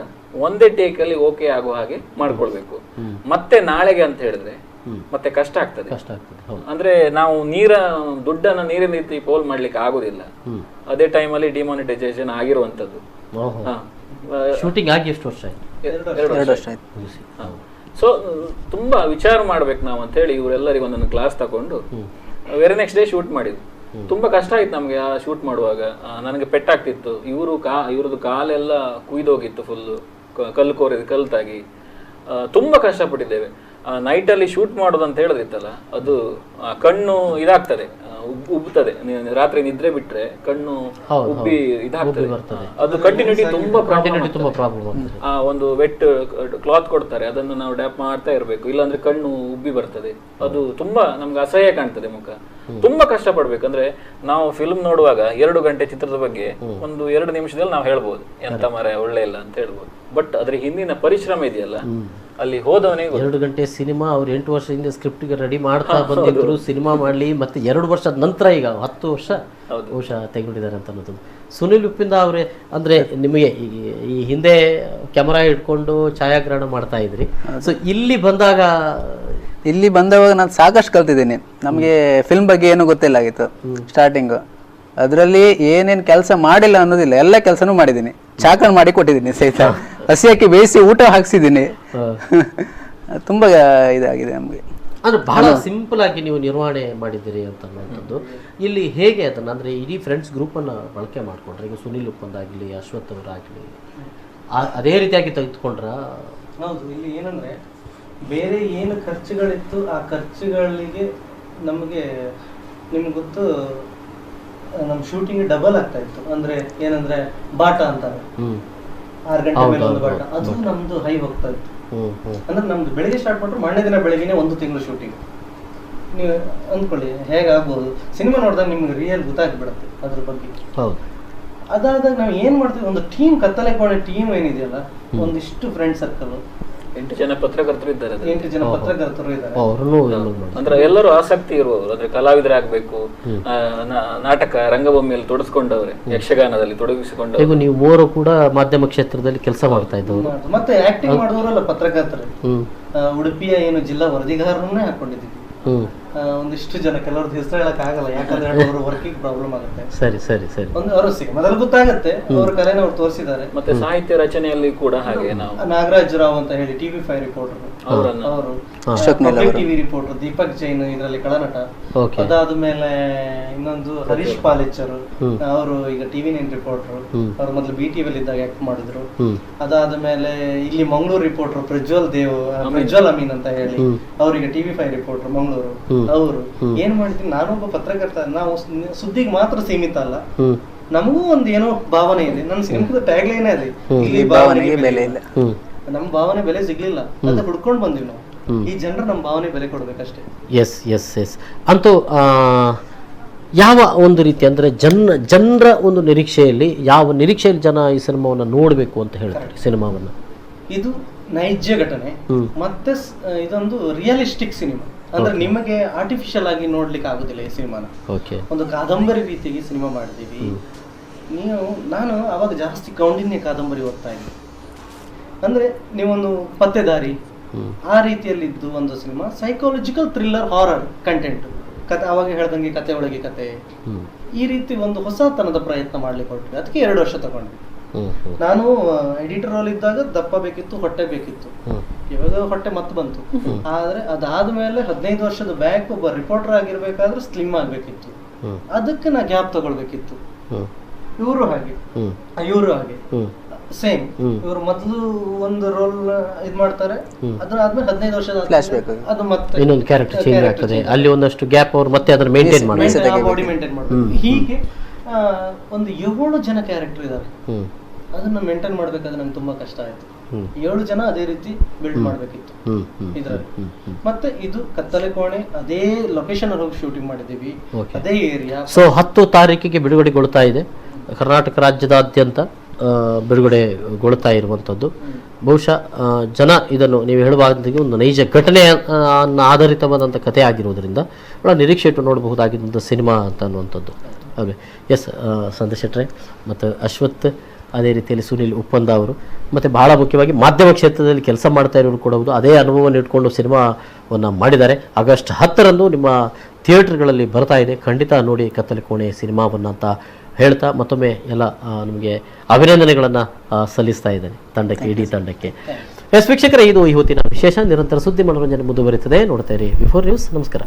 ಒಂದೇ ಟೇಕ್ ಅಲ್ಲಿ ಓಕೆ ಆಗೋ ಹಾಗೆ ಮಾಡ್ಕೊಳ್ಬೇಕು. ಮತ್ತೆ ನಾಳೆಗೆ ಅಂತ ಹೇಳಿದ್ರೆ ಮತ್ತೆ ಕಷ್ಟ ಆಗ್ತದೆ. ಅಂದ್ರೆ ನಾವು ದುಡ್ಡನ್ನ ನೀರಿನ ರೀತಿ ಪೋಲ್ ಮಾಡ್ಲಿಕ್ಕೆ ಆಗುದಿಲ್ಲ. ಅದೇ ಟೈಮಲ್ಲಿ ಡಿಮಾನಿಟೈಸೇಷನ್ ಆಗಿರುವಂತದ್ದು. ಶೂಟಿಂಗ್ ಆಗಿ ಎಷ್ಟು ವರ್ಷ ಆಯ್ತು? 2 ವರ್ಷ ಆಯ್ತು. ಸೊ ತುಂಬಾ ವಿಚಾರ ಮಾಡ್ಬೇಕು ನಾವು ಅಂತ ಹೇಳಿ ಇವರೆಲ್ಲರಿಗೂ ಒಂದೊಂದು ಕ್ಲಾಸ್ ತಗೊಂಡು ವೆರಿ ನೆಕ್ಸ್ಟ್ ಡೇ ಶೂಟ್ ಮಾಡಿದ್ವಿ. ತುಂಬಾ ಕಷ್ಟ ಆಯ್ತು ನಮ್ಗೆ ಆ ಶೂಟ್ ಮಾಡುವಾಗ. ನನಗೆ ಪೆಟ್ಟಾಗ್ತಿತ್ತು. ಇವ್ರದ್ದು ಕಾಲೆಲ್ಲ ಕುಯ್ದೋಗಿತ್ತು, ಫುಲ್ ಕಲ್ತಾಗಿ ತುಂಬಾ ಕಷ್ಟಪಟ್ಟಿದ್ದೇವೆ. ನೈಟ್ ಅಲ್ಲಿ ಶೂಟ್ ಮಾಡೋದು ಅಂತ ಹೇಳೋದಿತ್ತಲ್ಲ, ಅದು ಕಣ್ಣು ಇದಾಗ್ತದೆ, ಉಬ್ಬುತ್ತದೆ. ರಾತ್ರಿ ನಿದ್ರೆ ಬಿಟ್ರೆ ಕಣ್ಣು ಉಬ್ಬಿ ಇದಾಗ್ತದೆ. ಅದು ಕಂಟಿನ್ಯೂಟಿ ತುಂಬಾ ಪ್ರಾಬ್ಲಮ್. ಒಂದು ವೆಟ್ ಕ್ಲಾತ್ ಕೊಡ್ತಾರೆ, ಅದನ್ನು ನಾವು ಡ್ಯಾಪ್ ಮಾಡ್ತಾ ಇರ್ಬೇಕು, ಇಲ್ಲಾಂದ್ರೆ ಕಣ್ಣು ಉಬ್ಬಿ ಬರ್ತದೆ. ಅದು ತುಂಬಾ ನಮ್ಗೆ ಅಸಹ್ಯ ಕಾಣ್ತದೆ ಮುಖ. ತುಂಬಾ ಕಷ್ಟ ಪಡ್ಬೇಕಂದ್ರೆ ನಾವು ಫಿಲ್ಮ್ ನೋಡುವಾಗ 2 ಗಂಟೆ ಚಿತ್ರದ ಬಗ್ಗೆ ಒಂದು 2 ನಿಮಿಷದಲ್ಲಿ ನಾವು ಹೇಳ್ಬೋದು ಎಂತ ಮರ ಒಳ್ಳೆ ಇಲ್ಲ ಅಂತ ಹೇಳ್ಬೋದು. ಬಟ್ ಅದ್ರ ಹಿಂದಿನ ಪರಿಶ್ರಮ ಇದೆಯಲ್ಲ, ಅಲ್ಲಿ ಹೋದವನೇ 2 ಗಂಟೆ ಸಿನಿಮಾ ಅವ್ರು 8 ವರ್ಷದಿಂದ ಸ್ಕ್ರಿಪ್ಟ್ ರೆಡಿ ಮಾಡ್ತಾ ಬಂದಿದ್ರು. ಸಿನಿಮಾ ಮಾಡ್ಲಿ ಮತ್ತೆ 2 ವರ್ಷದ ನಂತರ ಈಗ 10 ವರ್ಷ ಬಹುಶಃ ತೆಗೊಂಡಿದ್ದಾರೆ ಅಂತ ಅನ್ನೋದು. ಸುನಿಲ್ ಉಪ್ಪಿಂದ ಅವರೇ ಅಂದ್ರೆ ನಿಮಗೆ ಈ ಹಿಂದೆ ಕ್ಯಾಮರಾ ಇಟ್ಕೊಂಡು ಛಾಯಾಗ್ರಹಣ ಮಾಡ್ತಾ ಇದ್ರಿ. ಸೊ ಇಲ್ಲಿ ಬಂದವಾಗ ನಾನು ಸಾಕಷ್ಟು ಕಲ್ತಿದ್ದೀನಿ. ನಮಗೆ ಫಿಲ್ಮ್ ಬಗ್ಗೆ ಏನೂ ಗೊತ್ತಿಲ್ಲ ಆಗಿತ್ತು ಸ್ಟಾರ್ಟಿಂಗು. ಅದರಲ್ಲಿ ಏನೇನು ಕೆಲಸ ಮಾಡಿಲ್ಲ ಅನ್ನೋದಿಲ್ಲ, ಎಲ್ಲ ಕೆಲಸನೂ ಮಾಡಿದ್ದೀನಿ. ಚಾಕಣ್ ಮಾಡಿ ಕೊಟ್ಟಿದ್ದೀನಿ ಸಹಿತ, ಹಸಿ ಹಾಕಿ ಬೇಯಿಸಿ ಊಟ ಹಾಕ್ಸಿದ್ದೀನಿ. ತುಂಬಾ ಇದಾಗಿದೆ ನಮಗೆ. ಅಂದ್ರೆ ಬಹಳ ಸಿಂಪಲ್ ಆಗಿ ನೀವು ನಿರ್ವಹಣೆ ಮಾಡಿದ್ದೀರಿ ಅಂತ ಅನ್ನುವಂಥದ್ದು. ಇಲ್ಲಿ ಹೇಗೆ ಅದನ್ನು ಅಂದರೆ ಇಡೀ ಫ್ರೆಂಡ್ಸ್ ಗ್ರೂಪನ್ನು ಬಳಕೆ ಮಾಡಿಕೊಂಡ್ರೆ, ಈಗ ಸುನಿಲ್ ಉಪ್ಪಂದಾಗಲಿ, ಅಶ್ವಥ್ ಅವರಾಗಲಿ, ಅದೇ ರೀತಿಯಾಗಿ ತೆಗೆದುಕೊಂಡ್ರ? ಹೌದು. ಇಲ್ಲಿ ಏನಂದ್ರೆ ಬೇರೆ ಏನು ಖರ್ಚುಗಳಿತ್ತು ಆ ಖರ್ಚುಗಳಿಗೆ ನಮಗೆ ನಿಮ್ಗೆ ಗೊತ್ತು, ನಮ್ಮ ಶೂಟಿಂಗ್ ಡಬಲ್ ಆಗ್ತಾ ಇತ್ತು. ಅಂದ್ರೆ ಏನಂದ್ರೆ ಬಾಟ ಅಂತಾರೆ, 6 ಗಂಟೆ ಮೇಲೆ ಒಂದು ಬಾಟ, ಅದು ನಮ್ದು ಹೈ ಹೋಗ್ತಾ ಇತ್ತು. ಅಂದ್ರೆ ನಮ್ದು ಬೆಳಿಗ್ಗೆ ಸ್ಟಾರ್ಟ್ ಮಾಡ್ರೆ ಮಾರನೇ ದಿನ ಬೆಳಗ್ಗೆನೆ 1 ತಿಂಗಳು ಶೂಟಿಂಗ್. ನೀವು ಅಂದ್ಕೊಳ್ಳಿ ಹೇಗಾಗ್ಬೋದು. ಸಿನಿಮಾ ನೋಡಿದಾಗ ನಿಮ್ಗೆ ರಿಯಲ್ ಗೊತ್ತಾಗ್ಬಿಡುತ್ತೆ ಅದ್ರ ಬಗ್ಗೆ. ಅದಾದಾಗ ನಾವು ಏನ್ ಮಾಡ್ತೀವಿ, ಒಂದು ಟೀಮ್, ಕತ್ತಲೆ ಕೋಣೆ ಟೀಮ್ ಏನಿದೆಯಲ್ಲ, ಒಂದಿಷ್ಟು ಫ್ರೆಂಡ್ ಸರ್ಕಲ್, 8 ಜನ ಪತ್ರಕರ್ತರು ಇದ್ದಾರೆ. 8 ಜನ ಪತ್ರಕರ್ತರು ಇದ್ದಾರೆ. ಅಂದ್ರೆ ಎಲ್ಲರೂ ಆಸಕ್ತಿ ಇರುವವರು, ಅಂದ್ರೆ ಕಲಾವಿದರಾಗಬೇಕು, ನಾಟಕ ರಂಗಭೂಮಿಯಲ್ಲಿ ತೊಡಗಿಸ್ಕೊಂಡವ್ರೆ, ಯಕ್ಷಗಾನದಲ್ಲಿ ತೊಡಗಿಸಿಕೊಂಡವ್ರೆ. ಈಗ ನೀವು 3 ಕೂಡ ಮಾಧ್ಯಮ ಕ್ಷೇತ್ರದಲ್ಲಿ ಕೆಲಸ ಮಾಡ್ತಾ ಇದ್ದವರು, ಮತ್ತೆ ಆಕ್ಟಿಂಗ್ ಮಾಡಿದವರಲ್ಲ ಪತ್ರಕರ್ತರು. ಉಡುಪಿಯ ಏನು ಜಿಲ್ಲಾ ವರದಿಗಾರರನ್ನೇ ಹಾಕೊಂಡಿದ್ದೀವಿ. ಒಂದಿಷ್ಟು ಜನ, ಕೆಲವ್ರದ್ದು ಹೆಸರು ಹೇಳಕ್ ಆಗಲ್ಲ, ಯಾಕಂದ್ರೆ ಅವ್ರ ವರ್ಕಿಂಗ್ ಪ್ರಾಬ್ಲಮ್ ಆಗುತ್ತೆ. ಸರಿ ಸರಿ ಸರಿ. ಒಂದು ಅವರು ಮೊದಲು ಗೊತ್ತಾಗುತ್ತೆ, ಅವ್ರ ಕಲೆನ ಅವ್ರು ತೋರಿಸಿದ್ದಾರೆ. ಮತ್ತೆ ಸಾಹಿತ್ಯ ರಚನೆಯಲ್ಲಿ ಕೂಡ ಹಾಗೆ ನಾವು ನಾಗರಾಜ್ ರಾವ್ ಅಂತ ಹೇಳಿ TV5 ರಿಪೋರ್ಟರ್, ಅವರು public TV reporter, Deepak Jain ಇದರಲ್ಲಿ ಕಳನಟ. ಅದಾದ್ಮೇಲೆ ಇನ್ನೊಂದು ಹರೀಶ್ ಪಾಲೇಚರ್, ಅವರು ಈಗ TV9 ರಿಪೋರ್ಟರ್. ಅವ್ರು ಮೊದಲು BTV ಇದ್ದಾಗ ಆಕ್ಟ್ ಮಾಡಿದ್ರು. ಅದಾದ್ಮೇಲೆ ಇಲ್ಲಿ ಮಂಗಳೂರು ರಿಪೋರ್ಟರ್ ಪ್ರಜ್ವಲ್ ಅಮೀನ್ ಅಂತ ಹೇಳಿ, ಅವ್ರಿಗೆ TV5 ರಿಪೋರ್ಟರ್ ಮಂಗಳೂರು. ಅವರು ಏನ್ ಮಾಡ್ತೀನಿ, ನಾನೊಬ್ಬ ಪತ್ರಕರ್ತ, ನಾವು ಸುದ್ದಿಗೆ ಮಾತ್ರ ಸೀಮಿತ ಅಲ್ಲ, ನಮಗೂ ಒಂದು ಏನೋ ಭಾವನೆ ಇದೆ. ನನ್ನ ಸಿನಿಮಾದ ಟ್ಯಾಗ್ ಲೈನ್ ಅದೇ, ಇಲ್ಲಿ ಭಾವನೆಗೆ ಬೆಲೆ ಇಲ್ಲ. ನಮ್ಮ ಭಾವನೆ ಬೆಲೆ ಸಿಗ್ಲಿಲ್ಲ, ಅದ ಹುಡ್ಕೊಂಡ್ ಬಂದಿವಿ ನಾವು. ಈ ಜನರು ನಮ್ಮ ಭಾವನೆ ಬೆಲೆ ಕೊಡ್ಬೇಕಷ್ಟೇ. S S S. ಅಂತೂ ಯಾವ ಒಂದು ರೀತಿ ಅಂದ್ರೆ ಜನರ ಒಂದು ನಿರೀಕ್ಷೆಯಲ್ಲಿ, ಯಾವ ನಿರೀಕ್ಷೆಯಲ್ಲಿ ಜನ ಈ ಸಿನಿಮಾವನ್ನ ನೋಡ್ಬೇಕು ಅಂತ ಹೇಳ್ತಾರೆ? ಸಿನಿಮಾವನ್ನ ಇದು ನೈಜ ಘಟನೆ, ಮತ್ತೆ ಇದೊಂದು ರಿಯಲಿಸ್ಟಿಕ್ ಸಿನಿಮಾ. ಅಂದ್ರೆ ನಿಮಗೆ ಆರ್ಟಿಫಿಷಿಯಲ್ ಆಗಿ ನೋಡ್ಲಿಕ್ಕೆ ಆಗುದಿಲ್ಲ ಈ ಸಿನಿಮಾನ. ಒಂದು ಕಾದಂಬರಿ ರೀತಿಯಾಗಿ ಸಿನಿಮಾ ಮಾಡಿದೀವಿ. ನಾನು ಅವಾಗ ಜಾಸ್ತಿ ಕೌಂಡಿನ್ಯ ಕಾದಂಬರಿ ಓದ್ತಾ ಇದ್ದೆ. ಅಂದ್ರೆ ನೀವೊಂದು ಪತ್ತೆದಾರಿ ಆ ರೀತಿಯಲ್ಲಿದ್ದು ಒಂದು cinema, psychological thriller horror content, ಕತೆ ಅವಾಗ ಹೇಳ್ದಂಗೆ ಕತೆ ಒಳಗೆ ಕತೆ, ಈ ರೀತಿ ಒಂದು ಹೊಸತನದ ಪ್ರಯತ್ನ ಮಾಡ್ಲಿಕ್ಕೆ ಹೊರಟ್ವಿ. ಅದಕ್ಕೆ 2 ವರ್ಷ ತಗೊಂಡ್ವಿ. ನಾನು ಎಡಿಟರ್ ರೋಲ್ ಇದ್ದಾಗ ದಪ್ಪ ಬೇಕಿತ್ತು, ಹೊಟ್ಟೆ ಬೇಕಿತ್ತು. ಇವಾಗ ಹೊಟ್ಟೆ ಮತ್ತೆ ಬಂತು. ಆದ್ರೆ ಅದಾದ್ಮೇಲೆ 15 ವರ್ಷದ ಬ್ಯಾಕ್ ಒಬ್ಬ ರಿಪೋರ್ಟರ್ ಆಗಿರ್ಬೇಕಾದ್ರೆ ಸ್ಲಿಮ್ ಆಗ್ಬೇಕಿತ್ತು. ಅದಕ್ಕೆ ನಾ ಗ್ಯಾಪ್ ತಗೊಳ್ಬೇಕಿತ್ತು. ಇವರು ಹಾಗೆ ಸೇಮ್. ಇವರು ಮೊದಲು ಒಂದು ರೋಲ್ ಇದ್ ಮಾಡ್ತಾರೆ, ಅದ್ರ ಆದ್ಮೇಲೆ 15 ವರ್ಷದ ಅದು ಮತ್ತೆ ಇನ್ನೊಂದು ಕ್ಯಾರೆಕ್ಟರ್ ಚೇಂಜ್ ಆಗ್ತದೆ. ಅಲ್ಲಿ ಒಂದಷ್ಟು ಗ್ಯಾಪ್ ಅವ್ರು ಮತ್ತೆ ಅದನ್ನ ಮೇಂಟೈನ್ ಮಾಡ್ತಾರೆ, ಬಾಡಿ ಮೇಂಟೈನ್ ಮಾಡ್ತಾರೆ. ಹೀಗೆ ಒಂದು 7 ಜನ ಕ್ಯಾರೆಕ್ಟರ್ ಇದಾರೆ. ಅದನ್ನ ಮೇಂಟೈನ್ ಮಾಡ್ಬೇಕಾದ್ರೆ ನಂಗೆ ತುಂಬಾ ಕಷ್ಟ ಆಯ್ತು. 7 ಜನ ಅದೇ ರೀತಿ ಬಿಲ್ಡ್ ಮಾಡ್ಬೇಕಿತ್ತು ಇದ್ರಲ್ಲಿ. ಮತ್ತೆ ಇದು ಕತ್ತಲೆ ಕೋಣೆ, ಅದೇ ಲೊಕೇಶನ್ ಅಲ್ಲಿ ಹೋಗಿ ಶೂಟಿಂಗ್ ಮಾಡಿದೀವಿ, ಅದೇ ಏರಿಯಾ. ಸೊ 10 ತಾರೀಕಿಗೆ ಬಿಡುಗಡೆಗೊಳ್ತಾ ಇದೆ. ಕರ್ನಾಟಕ ರಾಜ್ಯದಾದ್ಯಂತ ಬಿಡುಗಡೆಗೊಳ್ತಾ ಇರುವಂಥದ್ದು. ಬಹುಶಃ ಜನ ಇದನ್ನು ನೀವು ಹೇಳುವಾಗೆ ಒಂದು ನೈಜ ಘಟನೆ ಆಧಾರಿತವಾದಂಥ ಕಥೆ ಆಗಿರೋದ್ರಿಂದ ಬಹಳ ನಿರೀಕ್ಷೆ ಇಟ್ಟು ನೋಡಬಹುದಾಗಿದ್ದಂಥ ಸಿನಿಮಾ ಅಂತ ಅನ್ನುವಂಥದ್ದು. ಹಾಗೆ ಎಸ್, ಸಂದೇಶ್ ಶೆಟ್ರೆ ಮತ್ತು ಅಶ್ವಥ್, ಅದೇ ರೀತಿಯಲ್ಲಿ ಸುನಿಲ್ ಉಪ್ಪಂದ ಅವರು, ಮತ್ತು ಬಹಳ ಮುಖ್ಯವಾಗಿ ಮಾಧ್ಯಮ ಕ್ಷೇತ್ರದಲ್ಲಿ ಕೆಲಸ ಮಾಡ್ತಾ ಇರೋರು ಕೂಡ ಅದೇ ಅನುಭವವನ್ನು ಇಟ್ಕೊಂಡು ಸಿನಿಮಾವನ್ನು ಮಾಡಿದ್ದಾರೆ. ಆಗಸ್ಟ್ 10ರಂದು ನಿಮ್ಮ ಥಿಯೇಟ್ರ್ಗಳಲ್ಲಿ ಬರ್ತಾ ಇದೆ. ಖಂಡಿತ ನೋಡಿ ಕತ್ತಲೆ ಕೋಣೆ ಸಿನಿಮಾವನ್ನು ಅಂತ ಹೇಳ್ತಾ ಮತ್ತೊಮ್ಮೆ ಎಲ್ಲ ನಿಮಗೆ ಅಭಿನಂದನೆಗಳನ್ನು ಸಲ್ಲಿಸ್ತಾ ಇದ್ದೇನೆ ತಂಡಕ್ಕೆ, ಇಡೀ ತಂಡಕ್ಕೆ. ಎಸ್ ವೀಕ್ಷಕರೇ, ಇದು ಇವತ್ತಿನ ವಿಶೇಷ. ನಿರಂತರ ಸುದ್ದಿ ಮನೋರಂಜನೆ ಮುಂದುವರಿಯುತ್ತದೆ. ನೋಡ್ತಾ ಇರಿ V4 ನ್ಯೂಸ್. ನಮಸ್ಕಾರ.